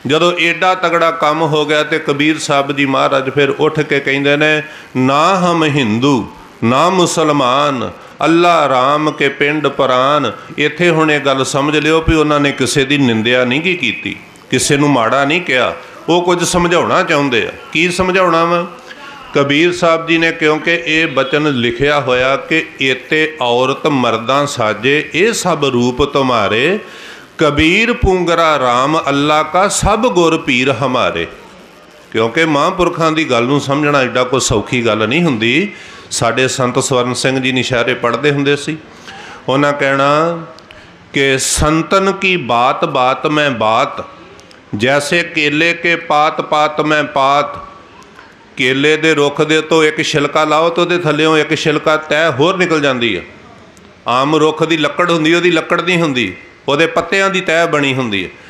जदों एडा तगड़ा काम हो गया तो कबीर साहब जी महाराज फिर उठ के कहते ने, ना हम हिंदू ना मुसलमान, अल्लाह राम के पिंड परान। इत्थे हुण ये गल समझ लियो भी उन्होंने किसी की निंदिया नहीं की, किसी नूं माड़ा नहीं कहा, वो कुछ समझाउणा चाहुंदे आ। की समझाउणा वा? कबीर साहब जी ने क्योंकि ये बचन लिखिया होया कि एते औरत मर्दां साजे, ये सब रूप तुम्हारे, कबीर पूंगरा राम अल्लाह का सब गुर पीर हमारे। क्योंकि महापुरखों की गल नूं समझना एडा कोई सौखी गल नहीं हुंदी। साडे संत स्वर्ण सिंह जी निशारे पढ़ते हुंदे सी, उन्हां कहना कि संतन की बात बात में बात, जैसे केले के पात पात में पात। केले दे रुख दे तो एक छिलका लाओ तो उहदे थल्लेओं एक छिलका तय होर निकल जाती है। आम रुख की लकड़ हुंदी, उहदी लकड़ नहीं हुंदी, उहदे पत्तियां दी तय बनी हुंदी है।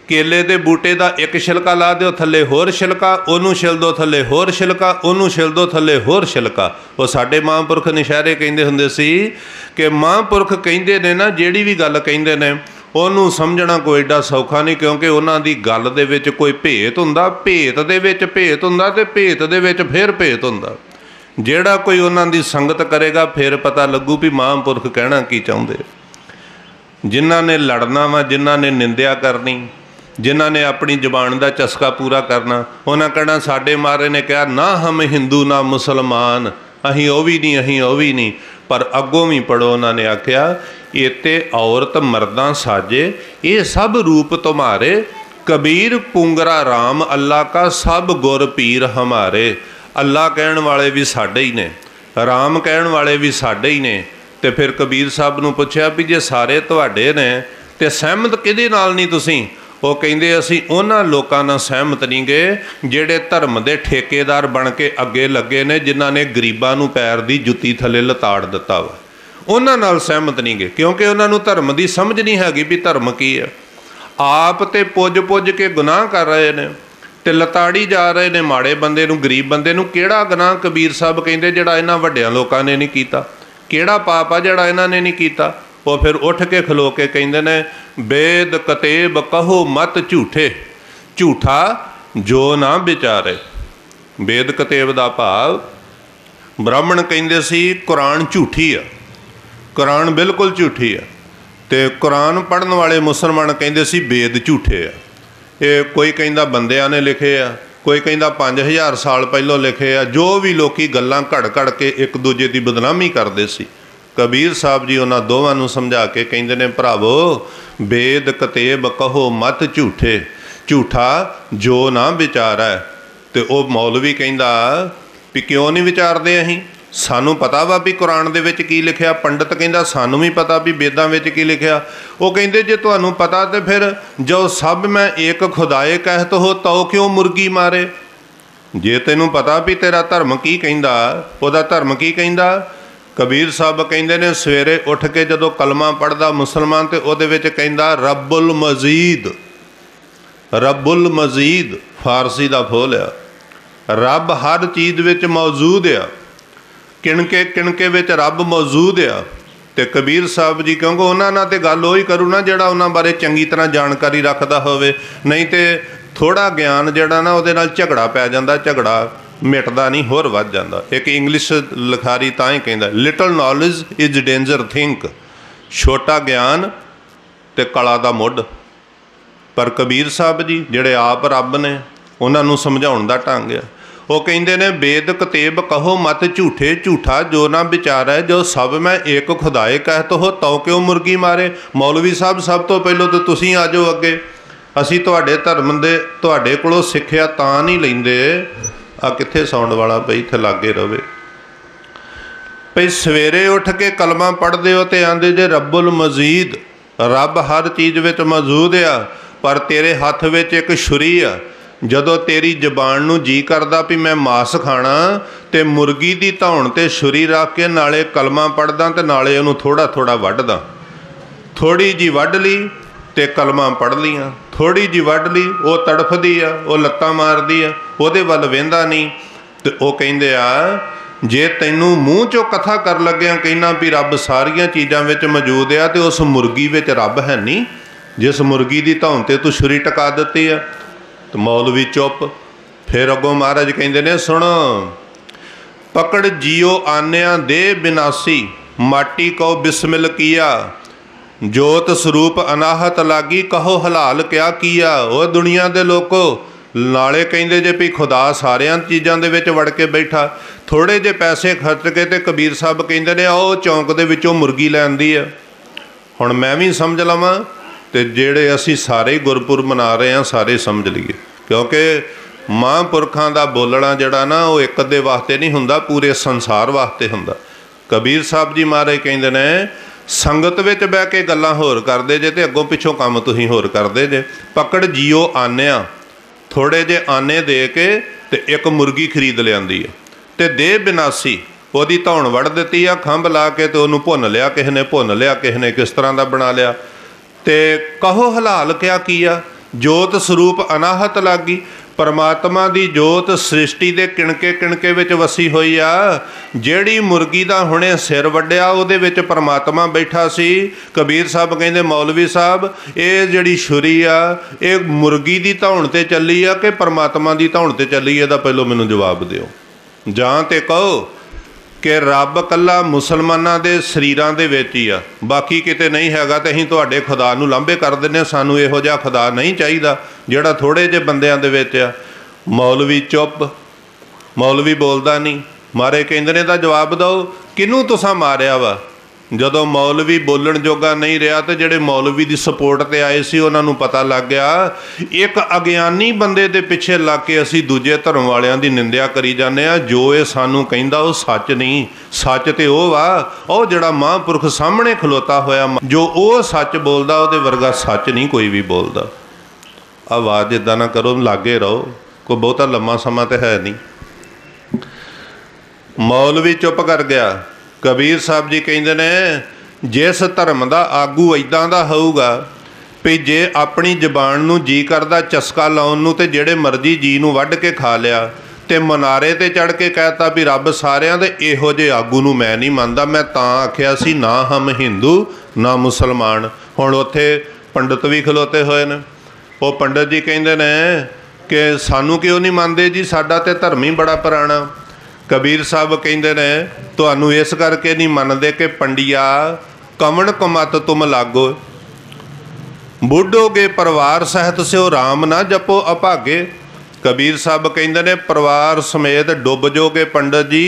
केले दे बूटे का एक छिलका ला दो, थल्ले होर छिलका, उहनूं छिल दो, थल्ले होर छिलका, उहनूं छिल दो, थल्ले होर छिलका। वो साडे महापुरख निशारे कहिंदे हुंदे सी कि महापुरख कहिंदे ने ना, जिहड़ी भी गल कहिंदे ने उहनूं समझना कोई एडा सौखा नहीं, क्योंकि उन्हां दी गल दे विच कोई भेत हुंदा, भेत दे विच भेत हुंदा ते भेत दे विच फिर भेत हुंदा। जिहड़ा कोई उन्हां दी संगत करेगा फिर पता लगू भी महापुरख कहना की चाहुंदे। जिन्हां ने लड़ना वा, जिन्हां ने निंदिया करनी, जिन्हां ने अपनी जबान का चस्का पूरा करना, उन्हां कहना साडे महाराज ने कहा ना हम हिंदू ना मुसलमान, अहीं वो भी नहीं, अहीं वो भी नहीं। पर अगों भी पढ़ो, उन्होंने आख्या इते औरत मर्दां साजे, ये सब रूप तुम्हारे, कबीर पुंगरा राम अल्लाह का सब गुर पीर हमारे। अल्लाह कहण वाले भी साडे ही ने, राम कहण वाले भी साडे ही ने। तो फिर कबीर साहब नूं पुछया भी जे सारे तुहाडे ने तो सहमत किहदे नाल नहीं तुसीं? वो कहिंदे असीं उन्हां लोकां नाल सहमत नहीं गए जिहड़े धर्म दे ठेकेदार बन के अगे लगे ने, जिन्हां ने गरीबां नूं पैर दी जुत्ती थले लताड़ दिता वा, उन्हां नाल सहमत नहीं गए। क्योंकि उन्हां नूं धर्म की समझ नहीं हैगी भी धर्म की है। आप तो पुज पुज के गुनाह कर रहे ने ते लताड़ी जा रहे ने माड़े बंदे नूं, गरीब बंदे नूं। किहड़ा गुनाह कबीर साहब कहिंदे जिहड़ा इन्हां वड्डियां लोकां ने नहीं कीता? किहड़ा पाप आ जिहड़ा इन्हां ने नहीं कीता? वो फिर उठ के खलो के कहिंदे ने, वेद कतेब कहो मत झूठे, झूठा जो ना विचारे। वेद कतेब दा भाव ब्राह्मण कहिंदे सी कुरान झूठी है, कुरान बिल्कुल झूठी है। तो कुरान पढ़न वाले मुसलमान कहिंदे सी वेद झूठे आ। ये कोई कहिंदा बंदियां ने लिखे आ, कोई कहिंदा 5000 साल पहलों लिखे आ। जो भी लोग गल्लां घड़ घड़ के एक दूजे की बदनामी करते सी, कबीर साहब जी उन्हां दोवां नूं समझा के कहिंदे ने, भरावो वेद कतेब कहो मत झूठे, झूठा जो ना विचारै। तो वह मौलवी कहिंदा भी क्यों नहीं विचारदे? अहीं सानू पता वा भी कुरान दे विच की लिखिया। पंडित कहिंदा सानू भी पता भी वेदां विच की लिखिया। वो कहिंदे जे तुहानू पता तो फिर जो सब मैं एक खुदाए कहत हो तो क्यों मुर्गी मारे? जे तैनू पता भी तेरा धर्म की कहिंदा, उहदा धर्म की कहिंदा। कबीर साहब कहिंदे ने सवेरे उठ के जदों कलमा पढ़दा मुसलमान तो उहदे विच कहिंदा रब्बुल मजीद, रब्बुल मजीद फारसी का फुल आ। रब हर चीज़ विच मौजूद आ, किणके किणके विच रब मौजूद आ। तो कबीर साहब जी क्योंकि उन्हां नाल ते गल उही करू ना जिहड़ा उन्हां बारे चंगी तरह जानकारी रखदा होवे, नहीं तो थोड़ा ज्ञान जिहड़ा ना उहदे नाल झगड़ा पै जांदा, झगड़ा मिटदा नहीं होर वध जांदा। एक इंग्लिश लिखारी तां ही कहिंदा little knowledge is danger thing, छोटा ज्ञान ते कला दा मुੱਢ। पर कबीर साहब जी जिहड़े आप रब ने उन्हां नूं समझाउण दा ढंग आ। वो कहिंदे ने वेद कतेब कहो मत झूठे, झूठा जो ना विचार है, जो सब मैं एक खुदाए कहत हो तो क्यों मुर्गी मारे। मौलवी साहब सब तो पहलों तो तुसीं आ जाओ अगे, असीं तुहाडे धर्म दे तुहाडे कोलों सिੱਖਿਆ तां नहीं लैंदे। आ कित्थे साउंड वाला पई इत्थे लागे रवे भई। सवेरे उठ के कलमा पढ़दे हो तो आंदे जे रब्बुल मजीद, रब हर चीज़ विच मौजूद आ, पर तेरे हत्थ विच एक छुरी आ। जदों तेरी जबान नूं जी करदा भी मैं मांस खाना तो मुर्गी की धौण ते छुरी रख के नाले कलमा पढ़दा ते नाले उहनूं थोड़ा थोड़ा वढदा। थोड़ी जी वढ ली ते कलमा पढ़ लियां, थोड़ी जी वढ ली वो तड़फदी आ, वो लत्तां मारदी आ, उहदे वल वेंदा नहीं। तो वो कहिंदे आ जे तैनूं मूँह चों कथा कर लग्या कहना भी रब सारियां चीज़ां विच मौजूद आ, तो उस मुर्गी विच रब है नहीं जिस मुर्गी की धौण ते तूं छुरी टका दित्ती आ। तो मौलवी चुप। फिर अगों महाराज कहते ने सुन, पकड़ जियो आन्या दे बिनासी, माटी को बिस्मिल किया, जोत स्वरूप अनाहत लागी, कहो हलाल क्या किया। वो दुनिया दे लोको नाले कहिंदे जे भी खुदा सारियां चीज़ों दे विच वड़ के बैठा, थोड़े जे पैसे खर्च के ते कबीर साहब कहिंदे ने आओ चौंक दे विचों मुर्गी लैंदी है। हुण मैं भी समझ लवां ते जेड़े असीं सारे गुरपुरब मना रहे हैं सारे समझ लईए, क्योंकि महापुरखां दा बोलना जिहड़ा ना वो एक दे वास्ते नहीं हुंदा, पूरे संसार वास्ते हुंदा। कबीर साहब जी महाराज कहिंदे ने संगत विच बह के गल्लां होर करदे जे ते अगों पिछों काम तुसीं होर करदे जे। पकड़ जियो आन्या, थोड़े जे आने दे के ते एक मुर्गी खरीद लियांदी है, ते दे बिनासी ਉਹਦੀ ਧੌਣ ਵੜ ਦਿੱਤੀ ਆ, ਖੰਭ ला के तो ਉਹਨੂੰ ਭੁੰਨ ਲਿਆ ਕਿਸੇ ਨੇ, ਭੁੰਨ ਲਿਆ ਕਿਸੇ ਨੇ किस तरह ਦਾ ਬਣਾ ਲਿਆ। ਤੇ ਕਹੋ ਹਲਾਲ ਕਿਆ ਕੀਆ, ਜੋਤ ਸਰੂਪ ਅਨਾਹਤ ਲਾਗੀ। परमात्मा की जोत सृष्टि के किणके किणके विच वसी हुई आ। जिहड़ी मुर्गी का हुणे सिर वड्डिया उहदे विच परमात्मा बैठा सी। कबीर साहब कहंदे मौलवी साहब ये जिहड़ी छुरी आ ये मुर्गी की धौण ते चली आ कि परमात्मा की धौण ते चली, इहदा पहलों मैनूं जवाब दिओ। जां ते कहो कि रब कल्ला मुसलमानां दे शरीरां दे विच ही आ, बाकी किते नहीं हैगा, तो असीं तुहाडे खुदा नूं लांभे कर दिंदे, सानूं इहो जिहा खुदा नहीं चाहिदा जिहड़ा थोड़े जे बंदियां दे विच आ। मौलवी चुप, मौलवी बोलदा नहीं। मारे कहंदे ने दा जवाब दो किनूं तुसां मारिया वा। जदों मौलवी बोलण जोगा नहीं रहा तो जिहड़े मौलवी की सपोर्ट ते आए सी उन्हां नूं पता लग गया एक अगियानी बंदे दे पिछे लग के असीं दूजे धर्म वालियां दी निंदिया करी जाने आ। जो ये सानूं कहंदा वो सच नहीं, सच ते वो वा ਉਹ ਜਿਹੜਾ महापुरख सामने खलोता होया, जो वो सच बोलदा ਉਹਦੇ वर्गा सच नहीं कोई भी बोलदा। आवाज़ इदां ना करो, लागे रहो, कोई बहुता लम्मा समा तो है नहीं। मौलवी चुप कर गया। कबीर साहब जी कहते ने जिस धर्म का आगू इदां दा होऊगा भी जे अपनी जबान नूं जी करदा चस्का लाउण नूं ते जिहड़े मर्जी जी नूं वढ के खा लिया ते मनारे ते चढ़ के कहता भी रब सारियां दे, इहो जे आगू नूं मैं नहीं मनदा। मैं तां आखिया सी ना हम हिंदू ना मुसलमान। हुण उत्थे पंडित भी खलोते होए ने। वो पंडित जी कहंदे ने कि सानू क्यों नहीं मनदे जी, साडा ते धर्म ही बड़ा पुराना। कबीर साहब कहंदे ने तुहानू इस करके नहीं मनदे कि पंडिया कमन कमत तुम लागो, बुढ़ोगे परिवार सहित स्यो राम ना जपो अभागे। कबीर साहब कहंदे ने परिवार समेत डुब जोगे पंडित जी।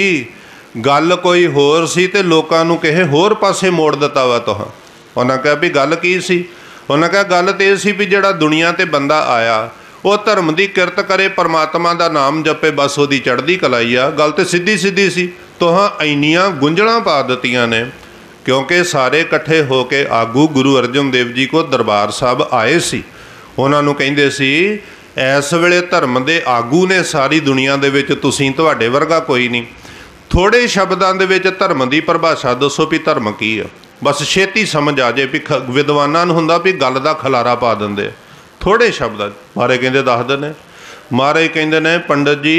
गल कोई होर सी ते लोकां नू किहे होर पासे मोड़ दिता वा तुहां। उन्हां कहा भी गल की सी? उन्हां कहा गल ते सी भी जिहड़ा दुनिया ते बंदा आया वो धर्म की किरत करे, परमात्मा का नाम जपे, बस वो चढ़दी कलाई आ। गल तो सीधी सीधी सी, तुहां इन्नियां गुंजलां पा दित्तियां ने क्योंकि सारे इकट्ठे होके आगू गुरु अर्जन देव जी को दरबार साहब आए सी। उन्हां नूं कहिंदे सी इस वेले धर्म के आगू ने सारी दुनिया दे विच, तुसीं तुहाडे वर्गा कोई नहीं। थोड़े शब्दां दे विच धर्म की परिभाषा दसो भी धर्म की है, बस छेती समझ आ जाए भी विद्वानां नूं हुंदा भी गल दा खलारा पा दिंदे। थोड़े शब्द मारे कहते दस दिन। मारे कहते ने पंडित जी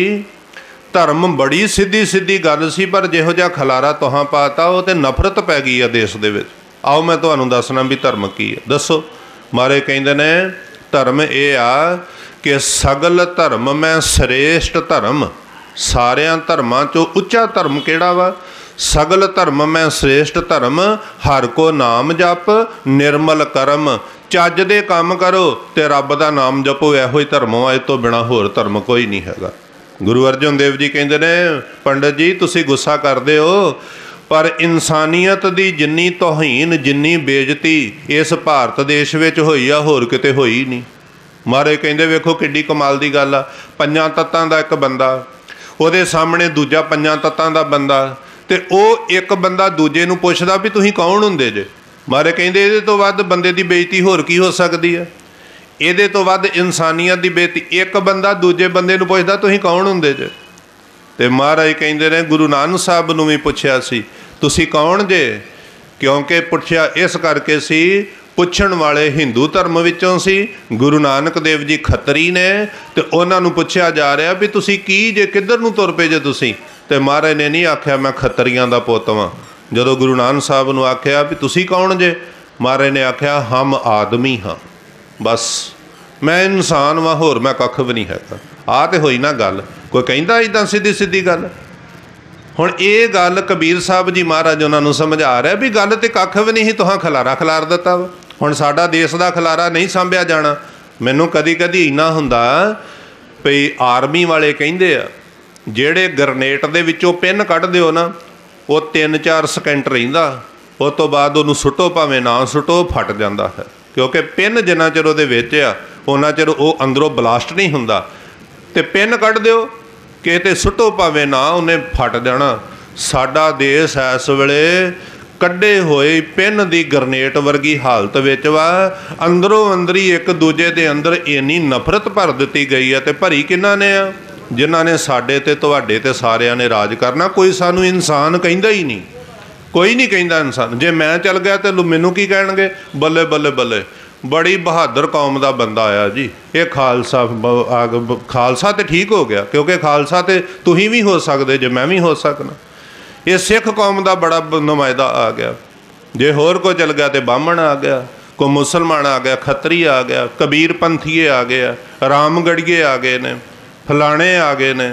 धर्म बड़ी सीधी सीधी गल सी, पर जिहो जिहा खलारा तुहां पाता वो तो नफरत पै गई है देश दे विच। आओ मैं तुहानूं दसना भी धर्म की है, दसो। मारे कहते ने धर्म ये आ कि सगल धर्म मैं श्रेष्ठ धर्म, सारियां धर्मां चों उच्चा धर्म किहड़ा वा? सगल धर्म मैं श्रेष्ठ धर्म, हर को नाम जप निर्मल करम। ਚੱਜ ਦੇ ਕੰਮ ਕਰੋ ਤੇ ਰੱਬ ਦਾ ਨਾਮ ਜਪੋ, ਇਹੋ ਹੀ ਧਰਮ ਆ, ਇਸ ਤੋਂ ਬਿਨਾਂ ਹੋਰ ਧਰਮ ਕੋਈ ਨਹੀਂ ਹੈਗਾ। ਗੁਰੂ ਅਰਜਨ ਦੇਵ ਜੀ ਕਹਿੰਦੇ ਨੇ ਪੰਡਤ ਜੀ ਤੁਸੀਂ ਗੁੱਸਾ ਕਰਦੇ ਹੋ, ਪਰ ਇਨਸਾਨੀਅਤ ਦੀ ਜਿੰਨੀ ਤੋਹੀਨ ਜਿੰਨੀ ਬੇਇੱਜ਼ਤੀ ਇਸ ਭਾਰਤ ਦੇਸ਼ ਵਿੱਚ ਹੋਈ ਆ ਹੋਰ ਕਿਤੇ ਹੋਈ ਨਹੀਂ। ਮਹਾਰਾਜ ਕਹਿੰਦੇ ਵੇਖੋ ਕਿੱਡੀ ਕਮਾਲ ਦੀ ਗੱਲ ਆ, ਪੰਜਾਂ ਤੱਤਾਂ ਦਾ ਇੱਕ ਬੰਦਾ, ਉਹਦੇ ਸਾਹਮਣੇ ਦੂਜਾ ਪੰਜਾਂ ਤੱਤਾਂ ਦਾ ਬੰਦਾ, ਤੇ ਉਹ ਇੱਕ ਬੰਦਾ ਦੂਜੇ ਨੂੰ ਪੁੱਛਦਾ ਵੀ ਤੁਸੀਂ ਕੌਣ ਹੁੰਦੇ ਜੇ। ਮਾਰੇ ਕਹਿੰਦੇ ਇਹਦੇ ਤੋਂ ਵੱਧ ਬੰਦੇ ਦੀ ਬੇਇੱਜ਼ਤੀ ਹੋਰ ਕੀ ਹੋ ਸਕਦੀ ਹੈ? ਇਹਦੇ ਤੋਂ ਵੱਧ ਇਨਸਾਨੀਅਤ ਦੀ ਬੇਇੱਜ਼ਤੀ। ਇੱਕ ਬੰਦਾ ਦੂਜੇ ਬੰਦੇ ਨੂੰ ਪੁੱਛਦਾ ਤੁਸੀਂ ਕੌਣ ਹੁੰਦੇ ਜੇ। ਤੇ ਮਹਾਰਾਜ ਕਹਿੰਦੇ ਨੇ ਗੁਰੂ ਨਾਨਕ ਸਾਹਿਬ ਨੂੰ ਵੀ ਪੁੱਛਿਆ ਸੀ ਤੁਸੀਂ ਕੌਣ ਜੇ, ਕਿਉਂਕਿ ਪੁੱਛਿਆ ਇਸ ਕਰਕੇ ਸੀ ਪੁੱਛਣ ਵਾਲੇ ਹਿੰਦੂ ਧਰਮ ਵਿੱਚੋਂ ਸੀ। ਗੁਰੂ ਨਾਨਕ ਦੇਵ ਜੀ ਖੱਤਰੀ ਨੇ ਤੇ ਉਹਨਾਂ ਨੂੰ ਪੁੱਛਿਆ ਜਾ ਰਿਹਾ ਵੀ ਤੁਸੀਂ ਕੀ ਜੇ, ਕਿੱਧਰ ਨੂੰ ਤੁਰ ਪਏ ਜੇ ਤੁਸੀਂ। ਤੇ ਮਹਾਰਾਜ ਨੇ ਨਹੀਂ ਆਖਿਆ ਮੈਂ ਖੱਤਰੀਆਂ ਦਾ ਪੁੱਤ ਵਾਂ। ਜਦੋਂ ਗੁਰੂ ਨਾਨਕ ਸਾਹਿਬ ਨੂੰ ਆਖਿਆ ਵੀ ਤੁਸੀਂ ਕੌਣ ਜੇ, ਮਹਾਰਾਜ ਨੇ ਆਖਿਆ ਹਮ ਆਦਮੀ ਹਾਂ। ਬਸ मैं इंसान वां, होर मैं कख भी नहीं हैगा। आ तो होई ना गल, कोई कहिंदा इदां सीधी सीधी गल। हुण ये गल कबीर साहब जी महाराज उन्होंने समझा रहा भी गल तो कख भी नहीं, तुहां खलारा खलार दिता वा। हुण साडा देश का खलारा नहीं सांभिया जाना। मैनूं कदी कदी इन्ना हुंदा भी आर्मी वाले कहिंदे आ ਜਿਹੜੇ ਗਰਨੇਟ ਦੇ ਵਿੱਚੋਂ ਪਿੰਨ ਕੱਢ ਦਿਓ ਨਾ, ਉਹ 3-4 ਸਕਿੰਟ ਰਹਿੰਦਾ, ਉਸ ਤੋਂ ਬਾਅਦ ਉਹਨੂੰ ਸੁੱਟੋ ਭਾਵੇਂ ਨਾ ਸੁੱਟੋ, ਫਟ ਜਾਂਦਾ ਹੈ। ਕਿਉਂਕਿ ਪਿੰਨ ਜਿੰਨਾ ਚਿਰ ਉਹਦੇ ਵਿੱਚ ਆ ਉਹਨਾਂ ਚਿਰ ਉਹ ਅੰਦਰੋਂ ਬਲਾਸਟ ਨਹੀਂ ਹੁੰਦਾ। ਅਤੇ ਪਿੰਨ ਕੱਢ ਦਿਓ ਕਿਤੇ ਸੁੱਟੋ ਭਾਵੇਂ ਨਾ, ਉਹਨੇ ਫਟ ਜਾਣਾ। ਸਾਡਾ ਦੇਸ਼ ਇਸ ਵੇਲੇ ਕੱਢੇ ਹੋਏ ਪਿੰਨ ਦੀ ਗਰਨੇਟ ਵਰਗੀ ਹਾਲਤ ਵਿੱਚ ਵਾ। ਅੰਦਰੋਂ ਅੰਦਰੀ ਇੱਕ ਦੂਜੇ ਦੇ ਅੰਦਰ ਇੰਨੀ ਨਫ਼ਰਤ ਭਰ ਦਿੱਤੀ ਗਈ ਹੈ। ਅਤੇ ਭਰੀ ਕਿਹਨਾਂ ਨੇ ਆ? ਜਿਨ੍ਹਾਂ ਨੇ ਸਾਡੇ ਤੇ ਤੁਹਾਡੇ ਤੇ ਸਾਰਿਆਂ ਨੇ ਰਾਜ ਕਰਨਾ। ਕੋਈ ਸਾਨੂੰ ਇਨਸਾਨ ਕਹਿੰਦਾ ਹੀ ਨਹੀਂ, ਕੋਈ ਨਹੀਂ ਕਹਿੰਦਾ ਇਨਸਾਨ। ਜੇ ਮੈਂ ਚੱਲ ਗਿਆ ਤਾਂ ਮੈਨੂੰ ਕੀ ਕਹਿਣਗੇ? ਬੱਲੇ ਬੱਲੇ ਬੱਲੇ, ਬੜੀ ਬਹਾਦਰ ਕੌਮ ਦਾ ਬੰਦਾ ਆਇਆ ਜੀ, ਇਹ ਖਾਲਸਾ ਖਾਲਸਾ ਤਾਂ ਠੀਕ ਹੋ ਗਿਆ, ਕਿਉਂਕਿ ਖਾਲਸਾ ਤਾਂ ਤੁਸੀਂ ਵੀ ਹੋ ਸਕਦੇ ਜੇ ਮੈਂ ਵੀ ਹੋ ਸਕਦਾ। ਇਹ ਸਿੱਖ ਕੌਮ ਦਾ ਬੜਾ ਨੁਮਾਇੰਦਾ ਆ ਗਿਆ। ਜੇ ਹੋਰ ਕੋਈ ਚੱਲ ਗਿਆ ਤਾਂ ਬਾਹਮਣ ਆ ਗਿਆ, ਕੋਈ ਮੁਸਲਮਾਨ ਆ ਗਿਆ, ਖੱਤਰੀ ਆ ਗਿਆ, ਕਬੀਰ ਪੰਥੀਏ ਆ ਗਏ ਆ, ਰਾਮਗੜੀਏ ਆ ਗਏ ਨੇ, ਫਲਾਣੇ ਆ ਗਏ ਨੇ।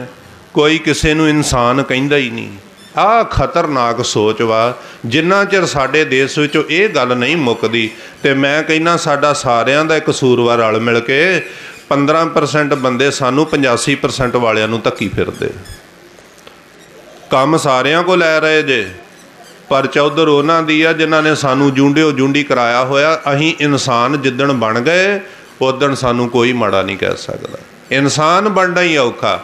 ਕੋਈ ਕਿਸੇ ਨੂੰ ਇਨਸਾਨ ਕਹਿੰਦਾ ਹੀ ਨਹੀਂ। ਆਹ ਖਤਰਨਾਕ ਸੋਚ ਵਾ। ਜਿੰਨਾ ਚਿਰ ਸਾਡੇ ਦੇਸ਼ ਵਿੱਚੋਂ ਇਹ ਗੱਲ ਨਹੀਂ ਮੁੱਕਦੀ, ਅਤੇ ਮੈਂ ਕਹਿੰਦਾ ਸਾਡਾ ਸਾਰਿਆਂ ਦਾ ਕਸੂਰਵਾਰ ਰਲ ਮਿਲ ਕੇ 15% ਬੰਦੇ ਸਾਨੂੰ 85% ਵਾਲਿਆਂ ਨੂੰ ਧੱਕੀ ਫਿਰਦੇ। ਕੰਮ ਸਾਰਿਆਂ ਕੋਲ ਲੈ ਰਹੇ ਜੇ, ਪਰ ਚੌਧਰ ਉਹਨਾਂ ਦੀ ਆ ਜਿਨ੍ਹਾਂ ਨੇ ਸਾਨੂੰ ਜੂੰਡਿਓ ਜੂੰਡੀ ਕਰਾਇਆ ਹੋਇਆ। ਅਸੀਂ ਇਨਸਾਨ ਜਿੱਦਣ ਬਣ ਗਏ ਉਦਣ ਸਾਨੂੰ ਕੋਈ ਮਾੜਾ ਨਹੀਂ ਕਹਿ ਸਕਦਾ। ਇਨਸਾਨ ਬਣਨਾ ਹੀ ਔਖਾ।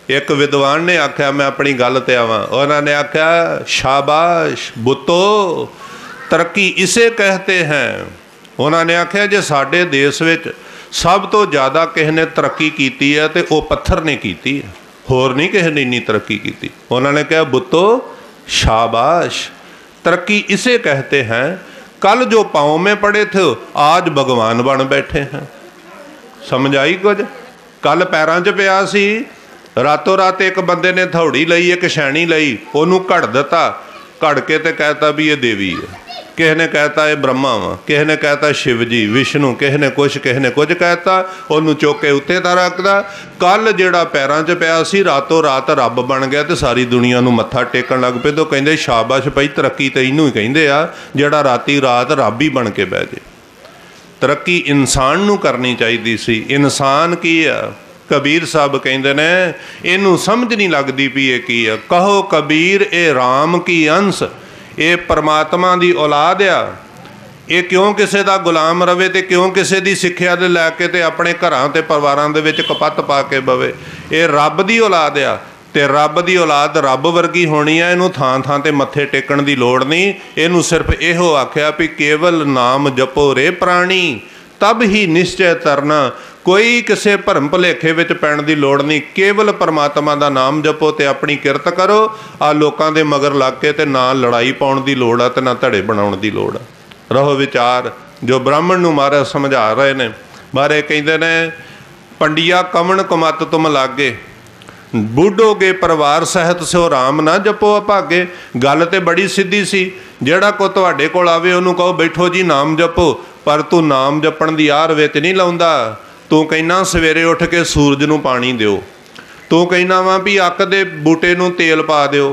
ਇੱਕ ਵਿਦਵਾਨ ਨੇ ਆਖਿਆ, ਮੈਂ ਆਪਣੀ ਗੱਲ 'ਤੇ ਆਵਾਂ, ਉਹਨਾਂ ਨੇ ਆਖਿਆ ਸ਼ਾਬਾਸ਼ ਬੁੱਤੋ ਤਰੱਕੀ ਇਸੇ ਕਹਤੇ ਹੈ। ਉਹਨਾਂ ਨੇ ਆਖਿਆ ਜੇ ਸਾਡੇ ਦੇਸ਼ ਵਿੱਚ ਸਭ ਤੋਂ ਜ਼ਿਆਦਾ ਕਿਸੇ ਨੇ ਤਰੱਕੀ ਕੀਤੀ ਹੈ ਅਤੇ ਉਹ ਪੱਥਰ ਨੇ ਕੀਤੀ ਹੈ, ਹੋਰ ਨਹੀਂ ਕਿਸੇ ਨੇ ਇੰਨੀ ਤਰੱਕੀ ਕੀਤੀ। ਉਹਨਾਂ ਨੇ ਕਿਹਾ ਬੁੱਤੋ शाबाश तरक्की इसे कहते हैं, कल जो पाँव में पड़े थे आज भगवान बन बैठे हैं। समझ आई कुछ? कल पैरों 'च पिया सी, रातों रात एक बंदे ने थौड़ी लई, एक छैनी लई, उन्होंने घड़ दिता, घड़ के तो कहता भी ये देवी है, किसी ने कहता ये ब्रह्मा वा, किसी ने कहता शिव जी विष्णु, किसी ने कुछ कहता, उन्होंने चुक के उत्ते ता रखता। कल जिहड़ा पैरों 'च पिया सी रातों रात रब बन गया तो सारी दुनिया नूं मत्था टेकण लग पे। तो कहंदे शाबाश भाई तरक्की तो इनू ही कहिंदे आ जिहड़ा राती रात रब ही बन के बह जाए। तरक्की इंसान नूं करनी चाहिदी सी। इंसान की आ? कबीर साहब कहंदे ने इनू समझ नहीं लगदी भी ये की आ। कहो कबीर ए राम की अंश, ये परमात्मा की औलाद आ। ये क्यों किसी का गुलाम रवे तो क्यों किसी की सिक्ख्या दे लैके ते अपने घरां ते परिवारां दे विच कपत्त पा के बवे। ये रब की औलाद आ ते रब की औलाद रब वर्गी होनी है। इनू थां थां ते मत्थे टेकण की लोड़ नहीं। इनू सिर्फ इहो आख्या भी केवल नाम जपो रे प्राणी तब ही निश्चय तरना। कोई किसी भरम भुलेखे विच पैण की लोड़ नहीं। केवल परमात्मा का नाम जपो तो अपनी किरत करो। आ लोगों के मगर लग के ते ना लड़ाई पाउण की लोड़ आ ते ना धड़े बनाउण की लोड़ आ। रहो विचार जो ब्राह्मण नूं महाराज समझा रहे ने। बारे कहते ने पंडिया कमन कमत तुम लागे, बूढ़ोगे परिवार सहित सो राम ना जपो अभागे। गल तो बड़ी सीधी सी। जिहड़ा को तुहाडे कोल आवे उहनूं कहो बैठो जी नाम जपो, पर तू नाम जपण दी आर विच नहीं लाउंदा। तू कहना सवेरे उठ के सूरज नूं पानी दिओ, तू कहना वा भी अक दे बूटे नूं तेल पा दिओ।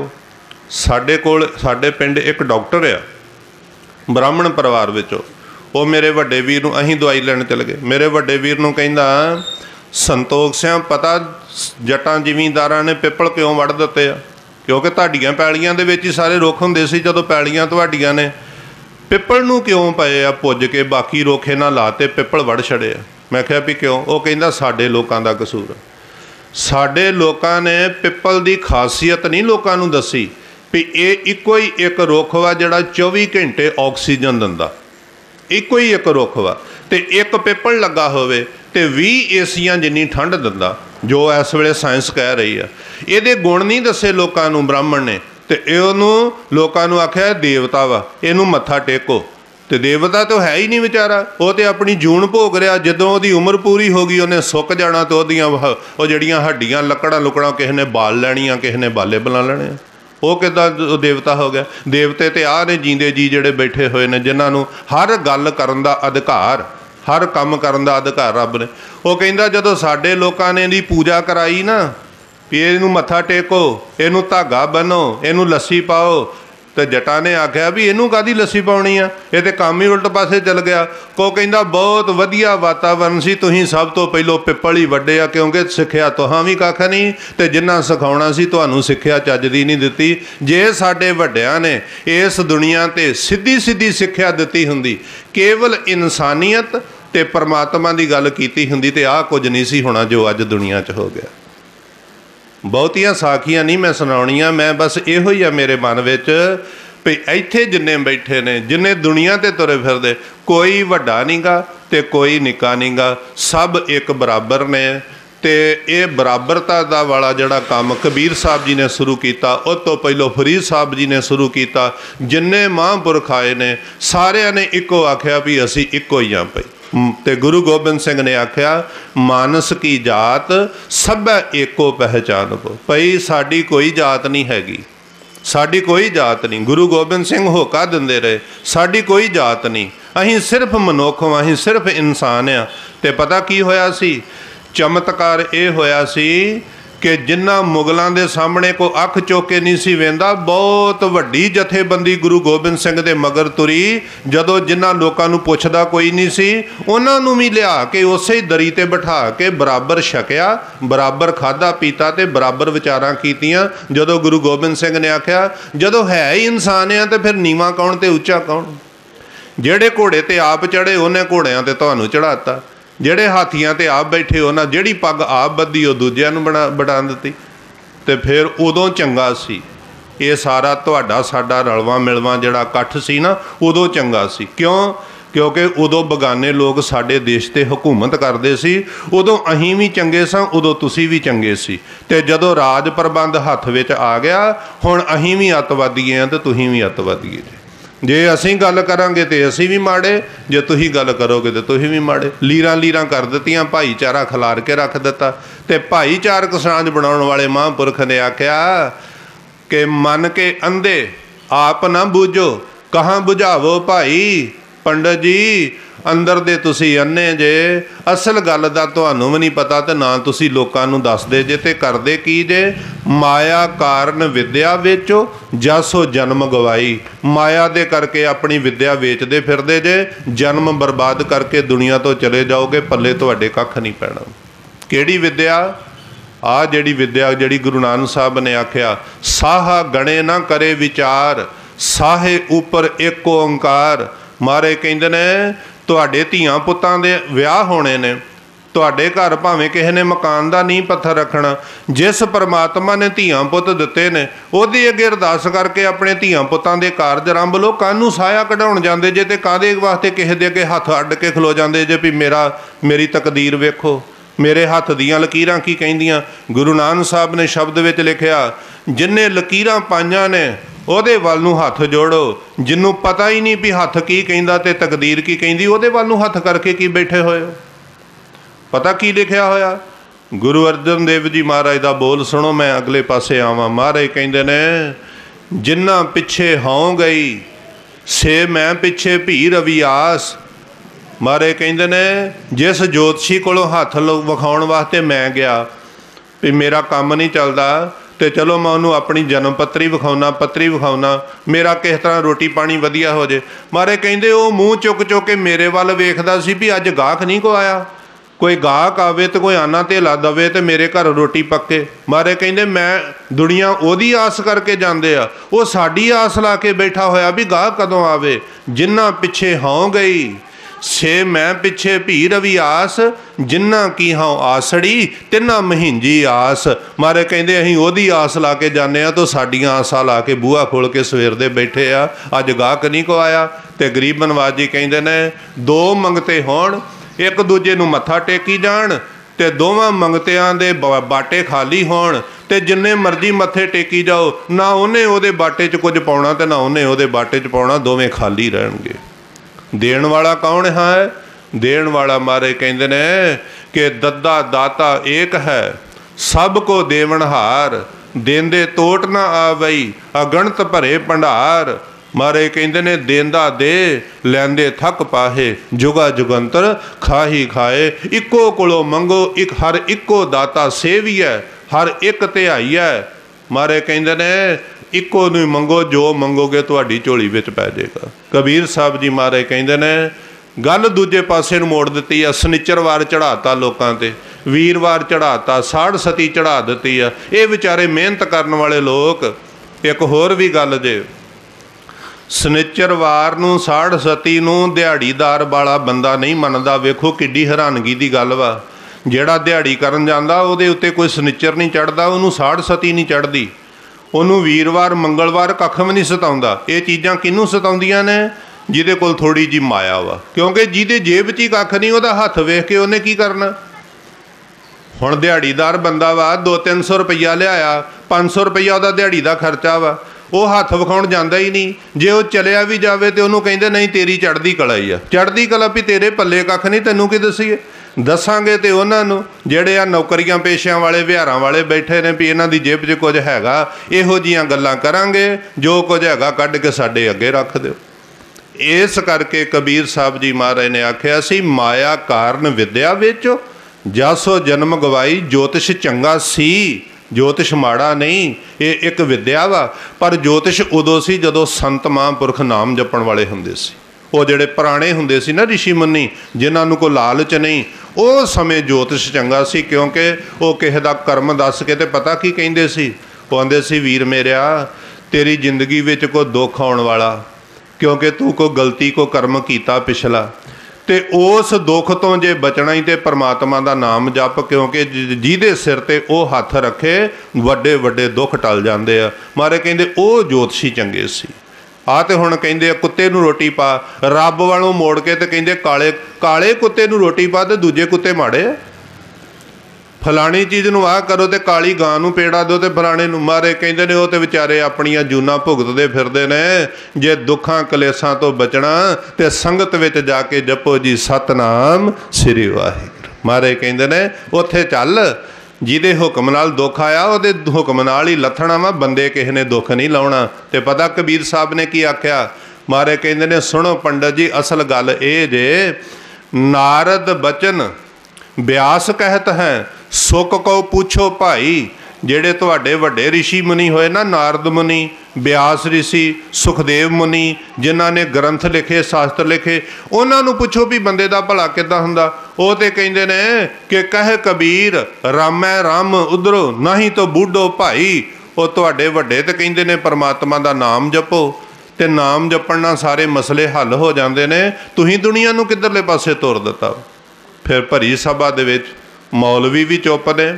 साडे कोल साडे पिंड एक डॉक्टर आ ब्राह्मण परिवार विचों। वो मेरे वड्डे वीर नूं असीं दवाई लैण चल गए। मेरे वड्डे वीर नूं कहंदा संतोख सिंह पता जटां जिमींदारां ने पिपल क्यों वड़ दित्ते आ? क्योंकि तुहाडीआं पैलीआं दे विच ही सारे रुख हुंदे सी। जदों पैलीआं तुहाडीआं ने पिपल नूं क्यों पए आ पुज के बाकी रुख इन्हां लाते पिपल वड़ छड़े आ? मैं कहा भी क्यों? वो कहंदा साडे लोकां दा कसूर। साडे लोकां ने पिपल दी खासियत नहीं लोकां नूं दसी भी ये इक्को ही एक रुख वा जिहड़ा 24 घंटे ऑक्सीजन दिंदा। इक्को ही एक रुख वा ते एक पिपल लगा होवे ते 20 एसियां जिन्नी ठंड दिंदा, जो इस वेले साइंस कह रही है। इहदे गुण नहीं दसे लोकां नूं ब्राह्मण ने ते इहनूं लोकां नूं आख्या देवता वा, इहनूं मत्था टेको। तो देवता तो है ही नहीं बेचारा, वो तो अपनी जून भोग रहा। जदों उहदी उम्र पूरी हो गई उन्हें सुक जाना तो उहदियां वो जिहड़ियां हड्डियां लकड़ां लुकड़ां किसी ने बाल लैणियां, किसी ने बाले बना लेने। वो किदां देवता हो गया? देवते तो आ ने जींदे जी जिहड़े बैठे हुए ने जिन्हां नूं हर गल करन दा अधिकार, हर काम करन दा अधिकार रब ने। वो कहंदा जदों साडे लोकां ने दी पूजा कराई ना भी इहनूं मत्था टेको, इहनूं धागा बनो, इहनूं लस्सी पाओ, तो जटा ने आख्या भी इनू कादी लस्सी पाउणी आ, ये तो काम ही उल्ट पासे चल गया। को कहंदा बहुत वधिया वातावरण सी, तुसीं सब तो पहलों पिपल ही वड्डे आ, क्योंकि सिक्ख्या तुहां भी कख नहीं ते जिन्ना सिखाउणा सी तुहानूं सिक्ख्या चज दी नहीं दित्ती। जे साडे वड्डिआं ने इस दुनिया ते सीधी सीधी सिक्ख्या दित्ती हुंदी, केवल इंसानियत ते परमात्मा की गल कीती हुंदी ते आह कुछ नहीं सी होना जो अज दुनिया च हो गया। बहुतियां साखियां नहीं मैं सुनाउणियां, मैं बस इहो ही आ मेरे मन विच भी इत्थे जिन्ने बैठे ने, जिन्ने दुनिया ते तुरे फिरदे, कोई वड्डा नहीं गा ते कोई निक्का नहीं गा, सब एक बराबर ने। ते ये बराबरता दा वाला जिहड़ा काम कबीर साहब जी ने शुरू किया, उस तो पहलों फरीद साहब जी ने शुरू किया। जिन्ने महापुरख आए ने सारिਆਂ ने इको आख्या भी असी इको ही हाँ पई। ते गुरु गोबिंद सिंह ने आख्या मानस की जात सब एको पहचान को, भई साड़ी कोई जात नहीं हैगी, साड़ी कोई जात नहीं। गुरु गोबिंद सिंह होका दिंदे रहे साड़ी कोई जात नहीं, अहीं सिर्फ मनुख हां, अहीं सिर्फ इंसान आ। ते पता की होया सी, चमत्कार ये होया सी कि जिन्ना मुगलों के सामने को अख चुक के नहीं सी वेंदा, बहुत वड्डी जथेबंदी गुरु गोबिंद सिंह दे मगर तुरी। जदों जिन्ना लोकां नूं पुछदा कोई नहीं सी, उन्हां नूं भी लिया के उसे ही दरी ते बिठा के बराबर छकिया, बराबर खाधा पीता ते बराबर विचारां कीतियां। जदों गुरु गोबिंद सिंह ने आख्या जदों है ही इंसान आ ते फिर नीवां कौन ते उच्चा कौन। जेड़े घोड़े ते आप चढ़े उन्हें घोड़ियां ते तुहानूं चढ़ाता, ਜਿਹੜੇ ਹਾਥੀਆਂ ਤੇ ਆਪ ਬੈਠੇ ਉਹਨਾਂ ਜਿਹੜੀ ਪੱਗ ਆਪ ਬੱਧੀ ਉਹ ਦੂਜਿਆਂ ਨੂੰ ਬਣਾ ਦਿੱਤੀ। ਤੇ ਫਿਰ ਉਦੋਂ ਚੰਗਾ ਸੀ ਇਹ ਸਾਰਾ ਤੁਹਾਡਾ ਸਾਡਾ ਰਲਵਾ ਮਿਲਵਾ ਜਿਹੜਾ ਇਕੱਠ ਸੀ ਨਾ, ਉਦੋਂ ਚੰਗਾ ਸੀ। ਕਿਉਂ? ਕਿਉਂਕਿ ਉਦੋਂ ਬਗਾਨੇ ਲੋਕ ਸਾਡੇ ਦੇਸ਼ ਤੇ ਹਕੂਮਤ ਕਰਦੇ ਸੀ, ਉਦੋਂ ਅਸੀਂ ਵੀ ਚੰਗੇ ਸਾਂ, ਉਦੋਂ ਤੁਸੀਂ ਵੀ ਚੰਗੇ ਸੀ। ਤੇ ਜਦੋਂ ਰਾਜ ਪ੍ਰਬੰਧ ਹੱਥ ਵਿੱਚ ਆ ਗਿਆ, ਹੁਣ ਅਸੀਂ ਵੀ ਅੱਤਵਾਦੀ ਆ ਤੇ ਤੁਸੀਂ ਵੀ ਅੱਤਵਾਦੀ ਜੇ। जे असीं गल करांगे तो असीं भी माड़े, जे तुसीं गल करोगे तो तुसीं भी माड़े। लीरां लीरां कर दित्तियां, भाईचारा खिलार के रख दिता। ते भाईचारक सांझ बनाउण वाले महापुरख ने आख्या कि मन के अंधे आप ना बूझो, कहाँ बुझावो भाई। पंडित जी अंदर दे तुसी अन्ने जे, असल गल दा तुहानूं भी नहीं पता ते ना तुसी लोकां नूं दसदे जे, ते करदे की जे। माया कारण विद्या वेचो जसो जन्म गवाई। माया दे करके अपनी विद्या वेचदे फिरदे जे, जन्म बर्बाद करके दुनिया तो चले जाओगे, पल्ले तुहाडे कख नहीं पैना। किहड़ी विद्या? आ जिहड़ी विद्या जिहड़ी गुरु नानक साहब ने आख्या साहा गणे ना करे विचार, साहे उपर एक ओंकार। मारे कहंदे ने तुहाडे धीआं पुत्तां दे विआह होने ने, तुहाडे घर भावें किसी ने मकान का नींह पत्थर रखना, जिस परमात्मा ने धीआं पुत्त दिते ने उहदे अगे अरदास करके अपने धीआं पुत्तां दे कारज आरंभ लो। कानूं साया कढाउण जांदे जे ते काहदे वास्ते किसी दे अगे हत्थ अड्ड के खलो जांदे जे भी मेरी तकदीर वेखो, मेरे हत्थ दीआं लकीरां की कहिंदियां। गुरु नानक साहब ने शब्द विच लिखिया जिन्ने लकीरां पाईआं ने ਉਹਦੇ ਵੱਲ ਨੂੰ ਹੱਥ ਜੋੜੋ, ਜਿਹਨੂੰ ਪਤਾ ਹੀ ਨਹੀਂ ਵੀ ਹੱਥ ਕੀ ਕਹਿੰਦਾ ਤੇ ਤਕਦੀਰ ਕੀ ਕਹਿੰਦੀ, ਉਹਦੇ ਵੱਲ ਨੂੰ ਹੱਥ ਕਰਕੇ ਕੀ ਬੈਠੇ ਹੋਏ ਹੋ। ਪਤਾ ਕੀ ਲਿਖਿਆ ਹੋਇਆ? ਗੁਰੂ ਅਰਜਨ ਦੇਵ ਜੀ ਮਹਾਰਾਜ ਦਾ ਬੋਲ ਸੁਣੋ, ਮੈਂ ਅਗਲੇ ਪਾਸੇ ਆਵਾਂ। ਮਹਾਰਾਜ ਕਹਿੰਦੇ ਨੇ ਜਿਨ੍ਹਾਂ ਪਿੱਛੇ ਹਉ ਗਈ ਸੇ ਮੈਂ ਪਿੱਛੇ ਭੀ ਰਵੀ ਆਸ। ਮਹਾਰਾਜ ਕਹਿੰਦੇ ਨੇ ਜਿਸ ਜੋਤਸ਼ੀ ਕੋਲੋਂ ਹੱਥ ਵਿਖਾਉਣ ਵਾਸਤੇ ਮੈਂ ਗਿਆ ਵੀ ਮੇਰਾ ਕੰਮ ਨਹੀਂ ਚੱਲਦਾ तो चलो मैं उन्होंने अपनी जन्म पत्री विखाउना, मेरा किस तरह रोटी पानी वधिया हो जाए। मारे कहिंदे वो मूँह चुक चुक के मेरे वाल वेखदा सी भी अज गाहक नहीं को आया, कोई गाहक आवे तो कोई आना धेला दवे तो मेरे घर रोटी पक्के। मारे कहिंदे मैं दुनिया ओदी आस करके जांदे आ, वो साडी आस ला के बैठा होया भी गाहक कदों आवे। जिन्ना पिछे हौं गई से मैं पिछे भी रवि आस, जिन्ना की हाँ आसड़ी तिना महिंजी आस। मारे कहंदे अहीं ओदी आस ला के जाने तो साडियां आसां ला के बूहा खोल के सवेर दे बैठे आ, अज गाहक नहीं को आया। तो गरीब नवाज जी कहंदे ने दो मंगते होण एक दूजे नूं मत्था टेकी जाण, ते दोवां मंगतियां दे बाटे खाली होण, ते जिन्ने मर्जी मत्थे टेकी जाओ, ना उन्हें ओदे बाटे च कुछ पाउणा ते ना उन्हें ओदे बाटे च पाउणा, दोवें खाली रहणगे। देण वाला कौन है? देण वाला मारे कहंदे ने कि दद्दा दाता एक है सब को देवनहार, देंदे तोट ना आवई अगणत भरे भंडार। ਮਾਰੇ ਕਹਿੰਦੇ ਨੇ ਦੇਂਦਾ ਦੇ ਲੈਂਦੇ ਥੱਕ ਪਾਹੇ, ਜੁਗਾ ਜੁਗੰਤਰ ਖਾਹੀ ਖਾਏ। ਇੱਕੋ ਕੋਲੋਂ ਮੰਗੋ ਇੱਕ ਹਰ ਇੱਕੋ ਦਾਤਾ ਸੇਵੀਐ, ਹਰ ਇੱਕ ਧਿਆਈਐ। ਮਾਰੇ ਕਹਿੰਦੇ ਨੇ ਇੱਕੋ ਨੂੰ ਮੰਗੋ, ਜੋ ਮੰਗੋਗੇ ਤੁਹਾਡੀ ਝੋਲੀ ਵਿੱਚ ਪੈ ਜਾਏਗਾ। ਕਬੀਰ ਸਾਹਿਬ ਜੀ ਮਾਰੇ ਕਹਿੰਦੇ ਨੇ ਗੱਲ ਦੂਜੇ ਪਾਸੇ ਨੂੰ ਮੋੜ ਦਿੱਤੀ ਆ। ਸਨਿਚਰਵਾਰ ਚੜਾਤਾ ਲੋਕਾਂ ਤੇ, ਵੀਰਵਾਰ ਚੜਾਤਾ, ਸਾੜ ਸਤੀ ਚੜਾ ਦਿੱਤੀ ਆ। ਇਹ ਵਿਚਾਰੇ ਮਿਹਨਤ ਕਰਨ ਵਾਲੇ ਲੋਕ। ਇੱਕ ਹੋਰ ਵੀ ਗੱਲ ਜੇ, ਸਨਿਚਰਵਾਰ ਨੂੰ ਸਾੜ ਸਤੀ ਨੂੰ ਦਿਹਾੜੀਦਾਰ ਵਾਲਾ ਬੰਦਾ ਨਹੀਂ ਮੰਨਦਾ। ਵੇਖੋ ਕਿੱਡੀ ਹੈਰਾਨਗੀ ਦੀ ਗੱਲ ਵਾ। ਜਿਹੜਾ ਦਿਹਾੜੀ ਕਰਨ ਜਾਂਦਾ ਉਹਦੇ ਉੱਤੇ ਕੋਈ ਸਨਿਚਰ ਨਹੀਂ ਚੜ੍ਹਦਾ, ਉਹਨੂੰ ਸਾੜ ਸਤੀ ਨਹੀਂ ਚੜ੍ਹਦੀ, ਉਹਨੂੰ ਵੀਰਵਾਰ ਮੰਗਲਵਾਰ ਕੱਖ ਵੀ ਨਹੀਂ ਸਤਾਉਂਦਾ। ਇਹ ਚੀਜ਼ਾਂ ਕਿਹਨੂੰ ਸਤਾਉਂਦੀਆਂ ਨੇ? ਜਿਹਦੇ ਕੋਲ ਥੋੜੀ ਜਿਹੀ ਮਾਇਆ ਵਾ। ਕਿਉਂਕਿ ਜਿਹਦੇ ਜੇਬ 'ਚ ਹੀ ਕੱਖ ਨਹੀਂ, ਉਹਦਾ ਹੱਥ ਵੇਖ ਕੇ ਉਹਨੇ ਕੀ ਕਰਨਾ। ਹੁਣ ਦਿਹਾੜੀਦਾਰ ਬੰਦਾ ਵਾ, 200-300 ਰੁਪਈਆ ਲਿਆਇਆ, 500 ਰੁਪਈਆ ਉਹਦਾ ਦਿਹਾੜੀ ਦਾ ਖਰਚਾ ਵਾ, ਉਹ ਹੱਥ ਵਿਖਾਉਣ ਜਾਂਦਾ ਹੀ ਨਹੀਂ। ਜੇ ਉਹ ਚਲਿਆ ਵੀ ਜਾਵੇ ਤੇ ਉਹਨੂੰ ਕਹਿੰਦੇ ਨਹੀਂ ਤੇਰੀ ਚੜ੍ਹਦੀ ਕਲਾ ਹੀ ਆ। ਚੜ੍ਹਦੀ ਕਲਾ ਵੀ ਤੇਰੇ ਪੱਲੇ ਕੱਖ ਨਹੀਂ, ਤੈਨੂੰ ਕੀ ਦੱਸੀਏ? ਦੱਸਾਂਗੇ ਤੇ ਉਹਨਾਂ ਨੂੰ ਜਿਹੜੇ ਆ ਨੌਕਰੀਆਂ ਪੇਸ਼ਿਆਂ ਵਾਲੇ ਵਿਹਾਰਾਂ ਵਾਲੇ ਬੈਠੇ ਨੇ ਵੀ ਇਹਨਾਂ ਦੀ ਜੇਬ 'ਚ ਕੁਝ ਹੈਗਾ। ਇਹੋ ਜਿਹੀਆਂ ਗੱਲਾਂ ਕਰਾਂਗੇ, ਜੋ ਕੁਝ ਹੈਗਾ ਕੱਢ ਕੇ ਸਾਡੇ ਅੱਗੇ ਰੱਖ ਦਿਓ। ਇਸ ਕਰਕੇ ਕਬੀਰ ਸਾਹਿਬ ਜੀ ਮਹਾਰਾਜ ਨੇ ਆਖਿਆ ਸੀ, ਮਾਇਆ ਕਾਰਨ ਵਿਦਿਆ ਵਿੱਚ ਜਾਸੋ ਜਨਮ ਗਵਾਈ। ਜੋਤਿਸ਼ ਚੰਗਾ ਸੀ, ਜੋਤਿਸ਼ ਮਾੜਾ ਨਹੀਂ। ਇਹ ਇੱਕ ਵਿਦਿਆ ਵਾ। ਪਰ ਜੋਤਿਸ਼ ਉਦੋਂ ਸੀ ਜਦੋਂ ਸੰਤ ਮਹਾਂਪੁਰਖ ਨਾਮ ਜਪਣ ਵਾਲੇ ਹੁੰਦੇ ਸੀ। ਉਹ ਜਿਹੜੇ ਪੁਰਾਣੇ ਹੁੰਦੇ ਸੀ ਨਾ ਰਿਸ਼ੀ ਮੁਨੀ, ਜਿਨ੍ਹਾਂ ਨੂੰ ਕੋਈ ਲਾਲਚ ਨਹੀਂ, ਉਹ ਸਮੇਂ ਜੋਤਿਸ਼ ਚੰਗਾ ਸੀ। ਕਿਉਂਕਿ ਉਹ ਕਿਸੇ ਦਾ ਕਰਮ ਦੱਸ ਕੇ ਤੇ ਪਤਾ ਕੀ ਕਹਿੰਦੇ ਸੀ? ਉਹ ਆਂਦੇ ਸੀ, ਵੀਰ ਮੇਰਿਆ ਤੇਰੀ ਜ਼ਿੰਦਗੀ ਵਿੱਚ ਕੋਈ ਦੁੱਖ ਆਉਣ ਵਾਲਾ, ਕਿਉਂਕਿ ਤੂੰ ਕੋਈ ਗਲਤੀ ਕੋ ਕਰਮ ਕੀਤਾ ਪਿਛਲਾ, ਤੇ ਉਸ ਦੁੱਖ ਤੋਂ ਜੇ ਬਚਣਾ ਹੀ ਤੇ ਪਰਮਾਤਮਾ ਦਾ ਨਾਮ ਜਪ। ਕਿਉਂਕਿ ਜਿਹਦੇ ਸਿਰ ਤੇ ਉਹ ਹੱਥ ਰੱਖੇ ਵੱਡੇ ਵੱਡੇ ਦੁੱਖ ਟਲ ਜਾਂਦੇ ਆ। ਮਾਰੇ ਕਹਿੰਦੇ ਉਹ ਜੋਤਸ਼ੀ ਚੰਗੇ ਸੀ। ਆ ਤੇ ਹੁਣ ਕਹਿੰਦੇ ਆ ਕੁੱਤੇ ਨੂੰ ਰੋਟੀ ਪਾ, ਰੱਬ ਵਾਲੋਂ ਮੋੜ ਕੇ ਤੇ ਕਹਿੰਦੇ ਕਾਲੇ ਕੁੱਤੇ ਨੂੰ ਰੋਟੀ ਪਾ ਤੇ ਦੂਜੇ ਕੁੱਤੇ ਮਾੜੇ ਆ। ਫਲਾਣੀ ਚੀਜ਼ ਨੂੰ ਆਹ ਕਰੋ ਤੇ ਕਾਲੀ ਗਾਂ ਨੂੰ ਪੇੜਾ ਦਿਓ ਤੇ ਫਲਾਣੇ ਨੂੰ। ਮਾਰੇ ਕਹਿੰਦੇ ਨੇ ਉਹ ਤੇ ਵਿਚਾਰੇ ਆਪਣੀਆਂ ਜੂਨਾਂ ਭੁਗਤਦੇ ਫਿਰਦੇ ਨੇ। ਜੇ ਦੁੱਖਾਂ ਕਲੇਸ਼ਾਂ ਤੋਂ ਬਚਣਾ ਤੇ ਸੰਗਤ ਵਿੱਚ ਜਾ ਕੇ ਜਪੋ ਜੀ ਸਤਨਾਮ ਸ੍ਰੀ ਵਾਹਿਗੁਰੂ। ਮਾਰੇ ਕਹਿੰਦੇ ਨੇ ਉੱਥੇ ਚੱਲ, ਜਿਹਦੇ ਹੁਕਮ ਨਾਲ ਦੁੱਖ ਆਇਆ ਉਹਦੇ ਹੁਕਮ ਨਾਲ ਹੀ ਲੱਥਣਾ ਵਾ। ਬੰਦੇ ਕਿਸੇ ਨੇ ਦੁੱਖ ਨਹੀਂ ਲਾਉਣਾ। ਤੇ ਪਤਾ ਕਬੀਰ ਸਾਹਿਬ ਨੇ ਕੀ ਆਖਿਆ? ਮਾਰੇ ਕਹਿੰਦੇ ਨੇ ਸੁਣੋ ਪੰਡਤ ਜੀ, ਅਸਲ ਗੱਲ ਇਹ ਜੇ, ਨਾਰਦ ਬਚਨ ਬਿਆਸ ਕਹਿਤ ਹੈ, ਸੁੱਖ ਕੋ ਪੁੱਛੋ ਭਾਈ। ਜਿਹੜੇ ਤੁਹਾਡੇ ਵੱਡੇ ਰਿਸ਼ੀ ਮੁਨੀ ਹੋਏ ਨਾ, ਨਾਰਦ ਮੁਨੀ, ਬਿਆਸ ਰਿਸ਼ੀ, ਸੁਖਦੇਵ ਮੁਨੀ, ਜਿਨ੍ਹਾਂ ਨੇ ਗ੍ਰੰਥ ਲਿਖੇ, ਸ਼ਾਸਤਰ ਲਿਖੇ, ਉਹਨਾਂ ਨੂੰ ਪੁੱਛੋ ਵੀ ਬੰਦੇ ਦਾ ਭਲਾ ਕਿੱਦਾਂ ਹੁੰਦਾ। ਉਹ ਤੇ ਕਹਿੰਦੇ ਨੇ ਕਿ ਕਹਿ ਕਬੀਰ ਰਾਮੈ ਰਾਮ ਉਧਰੋ ਨਹੀਂ ਤਾਂ ਬੁੱਢੋ ਭਾਈ। ਉਹ ਤੁਹਾਡੇ ਵੱਡੇ ਤੇ ਕਹਿੰਦੇ ਨੇ ਪਰਮਾਤਮਾ ਦਾ ਨਾਮ ਜਪੋ, ਤੇ ਨਾਮ ਜਪਣ ਨਾਲ ਸਾਰੇ ਮਸਲੇ ਹੱਲ ਹੋ ਜਾਂਦੇ ਨੇ। ਤੁਸੀਂ ਦੁਨੀਆ ਨੂੰ ਕਿੱਧਰਲੇ ਪਾਸੇ ਤੋਰ ਦਿੱਤਾ। ਫਿਰ ਭਰੀ ਸਭਾ ਦੇ ਵਿੱਚ ਮੌਲਵੀ ਵੀ ਚੁੱਪ ਨੇ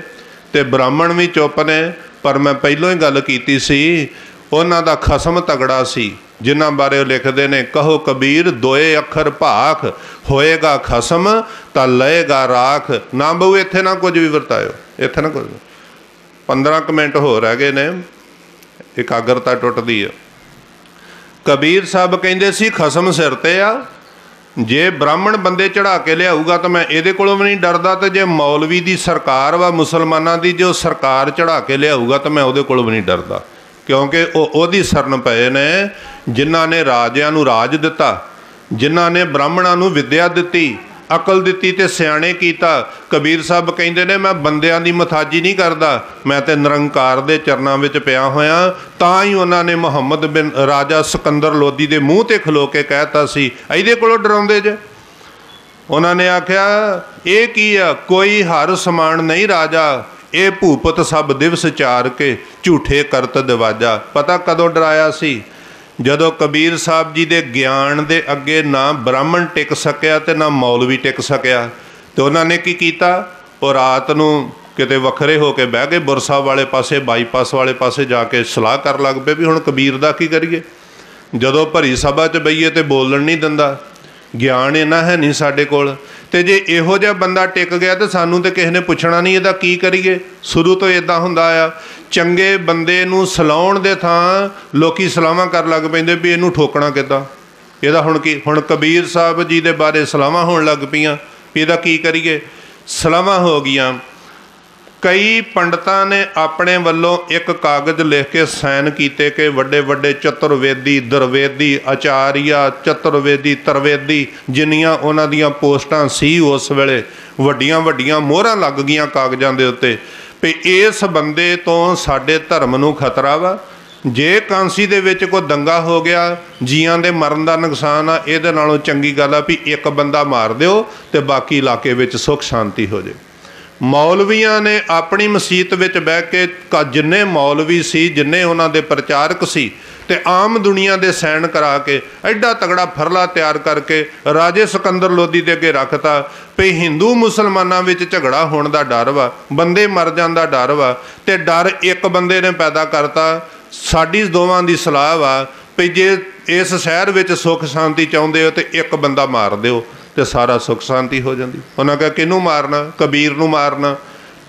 ਤੇ ਬ੍ਰਾਹਮਣ ਵੀ ਚੁੱਪ ਨੇ। ਪਰ ਮੈਂ ਪਹਿਲਾਂ ਹੀ ਗੱਲ ਕੀਤੀ ਸੀ, ਉਹਨਾਂ ਦਾ ਖਸਮ ਤਗੜਾ ਸੀ, ਜਿਨ੍ਹਾਂ ਬਾਰੇ ਉਹ ਲਿਖਦੇ ਨੇ, ਕਹੋ ਕਬੀਰ ਦੋਏ ਅੱਖਰ ਭਾਖ, ਹੋਏਗਾ ਖਸਮ ਤਾਂ ਲਏਗਾ ਰਾਖ। ਨਾ ਬਹੂ ਇੱਥੇ ਨਾ ਕੁਝ ਵੀ ਵਰਤਾਇਓ, ਇੱਥੇ ਨਾ ਕੁਝ। 15 ਕੁ ਮਿੰਟ ਹੋ ਰਹਿ ਗਏ ਨੇ, ਇਕਾਗਰਤਾ ਟੁੱਟਦੀ ਆ। ਕਬੀਰ ਸਾਹਿਬ ਕਹਿੰਦੇ ਸੀ ਖਸਮ ਸਿਰ ਤੇ ਆ। ਜੇ ਬ੍ਰਾਹਮਣ ਬੰਦੇ ਚੜਾ ਕੇ ਲਿਆਊਗਾ ਤਾਂ ਮੈਂ ਇਹਦੇ ਕੋਲੋਂ ਵੀ ਨਹੀਂ ਡਰਦਾ। ਤੇ ਜੇ ਮੌਲਵੀ ਦੀ ਸਰਕਾਰ ਵਾ ਮੁਸਲਮਾਨਾਂ ਦੀ, ਜੋ ਸਰਕਾਰ ਚੜਾ ਕੇ ਲਿਆਊਗਾ ਤਾਂ ਮੈਂ ਉਹਦੇ ਕੋਲੋਂ ਵੀ ਨਹੀਂ ਡਰਦਾ। ਕਿਉਂਕਿ ਉਹ ਉਹਦੀ ਸ਼ਰਨ ਪਏ ਨੇ ਜਿਨ੍ਹਾਂ ਨੇ ਰਾਜਿਆਂ ਨੂੰ ਰਾਜ ਦਿੱਤਾ, ਜਿਨ੍ਹਾਂ ਨੇ ਬ੍ਰਾਹਮਣਾਂ ਨੂੰ ਵਿੱਦਿਆ ਦਿੱਤੀ, ਅਕਲ ਦਿੱਤੀ ਤੇ ਸਿਆਣੇ ਕੀਤਾ। ਕਬੀਰ ਸਾਹਿਬ ਕਹਿੰਦੇ ਨੇ ਮੈਂ ਬੰਦਿਆਂ ਦੀ ਮੁਥਾਜੀ ਨਹੀਂ ਕਰਦਾ, ਮੈਂ ਤੇ ਨਿਰੰਕਾਰ ਦੇ ਚਰਨਾਂ ਵਿੱਚ ਪਿਆ ਹੋਇਆ। ਤਾਂ ਹੀ ਉਹਨਾਂ ਨੇ ਮੁਹੰਮਦ ਬਿਨ ਰਾਜਾ ਸਿਕੰਦਰ ਲੋਧੀ ਦੇ ਮੂੰਹ ਤੇ ਖਲੋ ਕੇ ਕਹਿਤਾ ਸੀ, ਇਹਦੇ ਕੋਲੋਂ ਡਰਾਉਂਦੇ ਜੇ। ਉਹਨਾਂ ਨੇ ਆਖਿਆ ਇਹ ਕੀ ਆ, ਕੋਈ ਹਰ ਸਮਾਨ ਨਹੀਂ ਰਾਜਾ, ਇਹ ਭੂਪਤ ਸਭ ਦਿਵਸ ਚਾਰ ਕੇ ਝੂਠੇ ਕਰਤ ਦਿਵਾਜਾ। ਪਤਾ ਕਦੋਂ ਡਰਾਇਆ ਸੀ? ਜਦੋਂ ਕਬੀਰ ਸਾਹਿਬ ਜੀ ਦੇ ਗਿਆਨ ਦੇ ਅੱਗੇ ਨਾ ਬ੍ਰਾਹਮਣ ਟਿਕ ਸਕਿਆ ਤੇ ਨਾ ਮੌਲਵੀ ਟਿਕ ਸਕਿਆ। ਤੇ ਉਹਨਾਂ ਨੇ ਕੀ ਕੀਤਾ? ਉਹ ਰਾਤ ਨੂੰ ਕਿਤੇ ਵੱਖਰੇ ਹੋ ਕੇ ਬਹਿ ਗਏ, ਬੁਰਸਾਹਿਬ ਵਾਲੇ ਪਾਸੇ, ਬਾਈਪਾਸ ਵਾਲੇ ਪਾਸੇ ਜਾ ਕੇ ਸਲਾਹ ਕਰਨ ਲੱਗ ਪਏ ਵੀ ਹੁਣ ਕਬੀਰ ਦਾ ਕੀ ਕਰੀਏ। ਜਦੋਂ ਭਰੀ ਸਭਾ 'ਚ ਬਈਏ ਤੇ ਬੋਲਣ ਨਹੀਂ ਦਿੰਦਾ, ਗਿਆਨ ਇੰਨਾ ਹੈ ਨਹੀਂ ਸਾਡੇ ਕੋਲ। ਤੇ ਜੇ ਇਹੋ ਜਿਹਾ ਬੰਦਾ ਟਿਕ ਗਿਆ ਤੇ ਸਾਨੂੰ ਤੇ ਕਿਸੇ ਨੇ ਪੁੱਛਣਾ ਨਹੀਂ ਇਹਦਾ ਕੀ ਕਰੀਏ। ਸ਼ੁਰੂ ਤੋਂ ਇੱਦਾਂ ਹੁੰਦਾ ਆ। ਚੰਗੇ ਬੰਦੇ ਨੂੰ ਸਲਾਉਣ ਦੇ ਥਾਂ ਲੋਕੀ ਸਲਾਹਾਂ ਕਰਨ ਲੱਗ ਪੈਂਦੇ ਵੀ ਇਹਨੂੰ ਠੋਕਣਾ ਕਿੱਦਾਂ, ਇਹਦਾ ਹੁਣ ਕੀ। ਹੁਣ ਕਬੀਰ ਸਾਹਿਬ ਜੀ ਦੇ ਬਾਰੇ ਸਲਾਹਾਂ ਹੋਣ ਲੱਗ ਪਈਆਂ ਵੀ ਇਹਦਾ ਕੀ ਕਰੀਏ। ਸਲਾਹਾਂ ਹੋ ਗਈਆਂ। कई पंडितां ने अपने वल्लों एक कागज़ लिख के साइन किए कि वड्डे वड्डे चतुर्वेदी, द्विवेदी, आचार्य, चतुर्वेदी, त्रिवेदी जिन्नियां उन्हां दियां पोस्टां सी उस वेले वड्डियां वड्डियां मोहरां लग गईयां कागज़ां दे उत्ते भी इस बंदे तो साडे धर्म नूं खतरा वा। जे कांसी दे विच कोई दंगा हो गया, जियां दे मरण का नुकसान आ, इहदे नालों चंगी गल आ भी एक बंदा मार दिओ ते बाकी इलाके विच सुख शांति हो जाए। मौलवियां ने अपनी मसीत विच बह के जिन्ने मौलवी सी, जिन्ने उन्हां दे प्रचारक सी, ते आम दुनिया दे सैन करा के एडा तगड़ा फरला तैयार करके राजे सिकंदर लोधी दे अगे रखता भी हिंदू मुसलमानां विच झगड़ा होण दा डर वा, बंदे मर जाण दा डर वा, ते डर एक बंदे ने पैदा करता। साडी दोवां दी सलाह वा भी जे इस शहर विच सुख शांति चाहुंदे हो तो एक बंदा मार दिओ ते सारा सुख शांति हो जाती। उन्हां कहा किहनूं मारना? कबीर नूं मारना।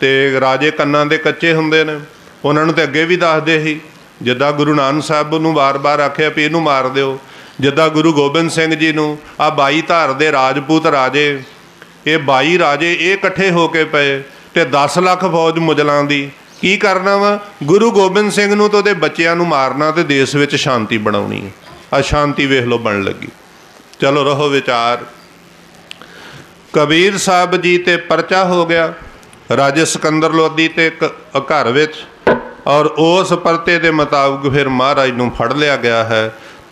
ते राजे कन्नां दे कच्चे हुंदे ने, उन्हां नूं ते अगे भी दसदे ही, जिद्दां गुरु नानक साहब नूं बार बार आखिया भी इहनूं मार दिओ, जिद्दां गुरु गोबिंद सिंह जी नूं आ 22 धार दे राजपूत राजे, ये 22 राजे ये इकट्ठे हो के पे ते 10 लाख फौज मुजलां दी की करना वा? गुरु गोबिंद सिंह नूं तो उहदे बच्चिआं नूं मारना ते देश विच शांति बनाउणी है। अशांति वेख लो बन लगी। चलो रहो विचार। कबीर साहब जी ते परचा हो गया राजे सिकंदर लोधी ते घर विच, और उस परते के मुताबिक फिर महाराज नूं फड़ लिया गया है।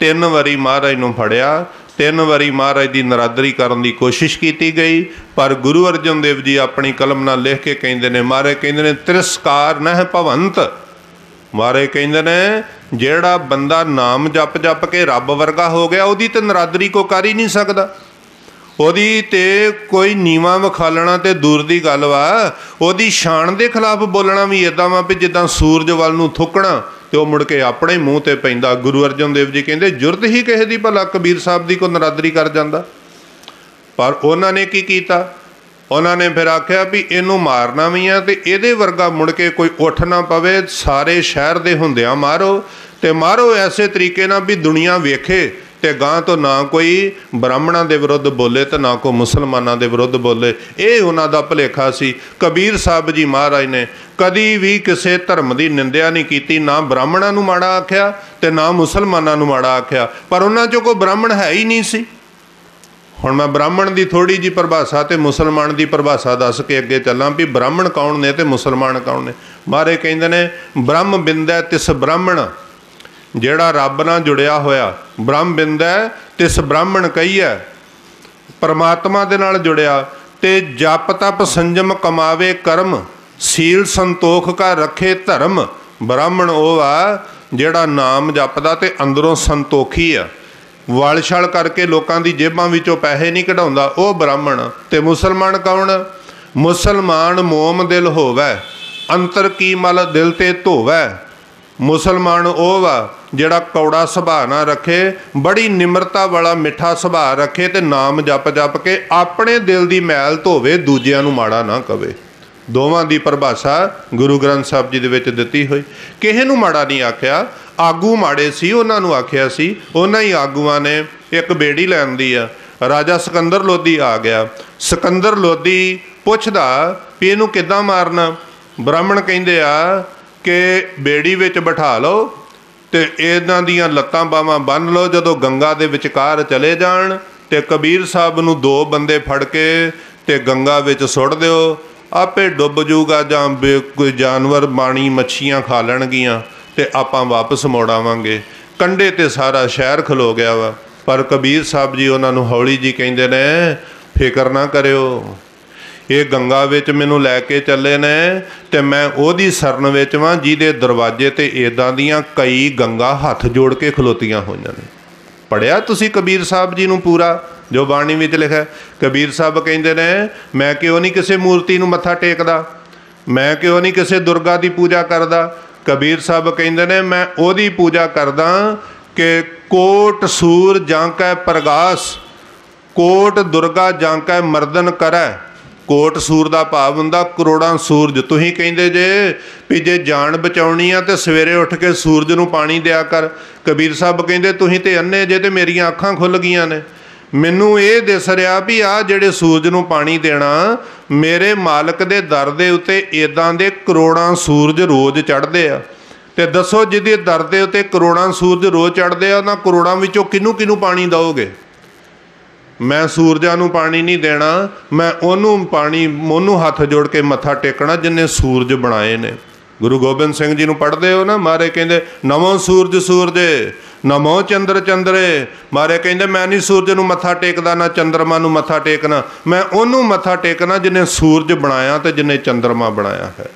3 वारी महाराज नूं फड़िया, 3 वारी महाराज की नरादरी करने की कोशिश की गई, पर गुरु अर्जन देव जी अपनी कलम नाल लिख के कहते हैं, महाराज कहते हैं तिरस्कार नह भवंत। महाराज कहते हैं जेड़ा बंदा नाम जप जप के रब वर्गा हो गया, उहदी ते नरादरी को कर ही नहीं सकता। ਉਹਦੀ ਤੇ कोई नीवा विखालना तो दूर की गल वा, ਉਹਦੀ शान के खिलाफ बोलना भी इदां वा भी जिद्दां सूरज वल नूं थुकना तो मुड़ के अपने मूँह ते पैंदा। गुरु अर्जन देव जी कहते जुरत ही किसी दी भला कबीर साहब की कोई नरादरी कर जांदा। पर उन्होंने की कीता? उन्होंने फिर आख्या भी इनू मारना भी है तो ये वर्गा मुड़ के कोई उठ ना पवे, सारे शहर दे हुंदियां मारो, तो मारो ऐसे तरीके ना भी दुनिया वेखे ते गां तो ना कोई ब्राह्मणों के विरुद्ध बोले तो ना कोई मुसलमानों के विरुद्ध बोले। ये उन्हां दा भुलेखा सी। कबीर साहब जी महाराज ने कदी भी किसी धर्म की निंदिया नहीं की, ना ब्राह्मणों नूं माड़ा आख्या ते ना मुसलमानों नूं माड़ा आख्या, पर उन्हां चों कोई ब्राह्मण है ही नहीं सी। हुण मैं ब्राह्मण की थोड़ी जी परिभाषा तो मुसलमान की परिभाषा दस के अगे चलां भी ब्राह्मण कौन ने ते मुसलमान कौन ने। महाराज कहंदे ने ब्रह्म बिंदै तिस ब्राह्मण, ਜਿਹੜਾ ਰੱਬ ਨਾਲ जुड़िया होया ब्रह्म बिंदै तिस ब्राह्मण कही है, परमात्मा दे नाल जुड़िया ते जप तप संजम कमावे कर्म, सील संतोख का रखे धर्म। ब्राह्मण ਉਹ ਆ ਜਿਹੜਾ नाम जपदा ते अंदरों संतोखी आ, वल छल करके लोगों की जेबां विचों पैसे नहीं कढाउंदा, ਉਹ ब्राह्मण। ते मुसलमान कौन? मुसलमान मोम दिल होवै, अंतर की मल दिल ते धोवै। मुसलमान ਉਹ ਵਾ ਜਿਹੜਾ कौड़ा सुभाਅ ना रखे, बड़ी निमरता वाला मिठा सुभाअ रखे, तो नाम जप जप के अपने दिल की मैल धोवे, दूजिਆਂ ਨੂੰ माड़ा ना कवे। दोवां की परिभाषा गुरु ग्रंथ साहब जी दे विच दित्ती होई। किसे नूं माड़ा नहीं आख्या, आगू माड़े सी उन्हां नूं आख्या सी। उन्हां ही आगूआं ने एक बेड़ी लैंदी आ, राजा सिकंदर लोधी आ गया। सिकंदर लोधी पुछदा भी इहनूं किद्दां मारना? ब्राह्मण कहिंदे आ कि बेड़ी विच बिठा लो तो इन्हां दियां लत्तां बावां बन लो, जदों गंगा दे विचकार चले जाण ते कबीर साहब नूं 2 बंदे फड़ के ते गंगा विच सुट दिओ, आपे डुब जूगा, जां कोई जानवर पानी मच्छियां खा लैणगियां ते आपां वापस मुड़ आवांगे। कंढे ते सारा शहर खलो गया वा, पर कबीर साहब जी उन्हां नूं हौली जी कहिंदे ने फिकर ना करिओ, ये गंगा विच मैनूं लैके चले ने ते मैं ओहदी सरन विच वां जिहदे दरवाजे ते इदां दियां कई गंगा हथ जोड़ के खलोतियां होईयां ने। पढ़िया तुसीं कबीर साहब जी नूं पूरा जो बाणी विच लिखिआ? कबीर साहब कहिंदे ने मैं क्यों नहीं किसी मूर्ति नूं मत्था टेकदा, मैं क्यों नहीं किसी दुर्गा की पूजा करदा। कबीर साहब कहिंदे ने मैं ओहदी पूजा करदा कि कोट सूर जांकै प्रगास, कोट दुर्गा जांकै मर्दन करै। कोट सूर का भाव हुंदा करोड़ां सूरज। तुसीं कहिंदे जे भी जे जान बचाउणी आ तो सवेरे उठ के सूरज नूं पानी दिया कर। कबीर साहब कहिंदे तुसीं ते अन्ने जे ते मेरियां अखां खुल गईयां ने। ਮੈਨੂੰ ਇਹ ਦਿਸ ਰਿਹਾ ਵੀ ਆਹ ਜਿਹੜੇ ਸੂਰਜ ਨੂੰ ਪਾਣੀ ਦੇਣਾ, ਮੇਰੇ ਮਾਲਕ ਦੇ ਦਰ ਦੇ ਉੱਤੇ ਇੱਦਾਂ ਦੇ ਕਰੋੜਾਂ ਸੂਰਜ ਰੋਜ਼ ਚੜ੍ਹਦੇ ਆ। ਤੇ ਦੱਸੋ ਜਿਹਦੇ ਦਰ ਦੇ ਉੱਤੇ ਕਰੋੜਾਂ ਸੂਰਜ ਰੋਜ਼ ਚੜ੍ਹਦੇ ਆ, ਉਹਨਾਂ ਕਰੋੜਾਂ ਵਿੱਚੋਂ ਕਿਹਨੂੰ ਕਿਹਨੂੰ ਪਾਣੀ ਦਿਓਗੇ? ਮੈਂ ਸੂਰਜਾਂ ਨੂੰ ਪਾਣੀ ਨਹੀਂ ਦੇਣਾ, ਮੈਂ ਉਹਨੂੰ ਹੱਥ ਜੋੜ ਕੇ ਮੱਥਾ ਟੇਕਣਾ ਜਿਹਨੇ ਸੂਰਜ ਬਣਾਏ ਨੇ। ਗੁਰੂ ਗੋਬਿੰਦ ਸਿੰਘ ਜੀ ਨੂੰ ਪੜ੍ਹਦੇ ਹੋ ਨਾ, ਮਹਾਰਾਜ ਕਹਿੰਦੇ ਨਮੋ ਸੂਰਜ ਸੂਰਜੇ, ਨਮੋ ਚੰਦਰ ਚੰਦਰੇ। ਮਹਾਰਾਜ ਕਹਿੰਦੇ ਮੈਂ ਨਹੀਂ ਸੂਰਜ ਨੂੰ ਮੱਥਾ ਟੇਕਦਾ, ਨਾ ਚੰਦਰਮਾ ਨੂੰ ਮੱਥਾ ਟੇਕਣਾ, ਮੈਂ ਉਹਨੂੰ ਮੱਥਾ ਟੇਕਣਾ ਜਿਹਨੇ ਸੂਰਜ ਬਣਾਇਆ ਤੇ ਜਿਹਨੇ ਚੰਦਰਮਾ ਬਣਾਇਆ ਹੈ।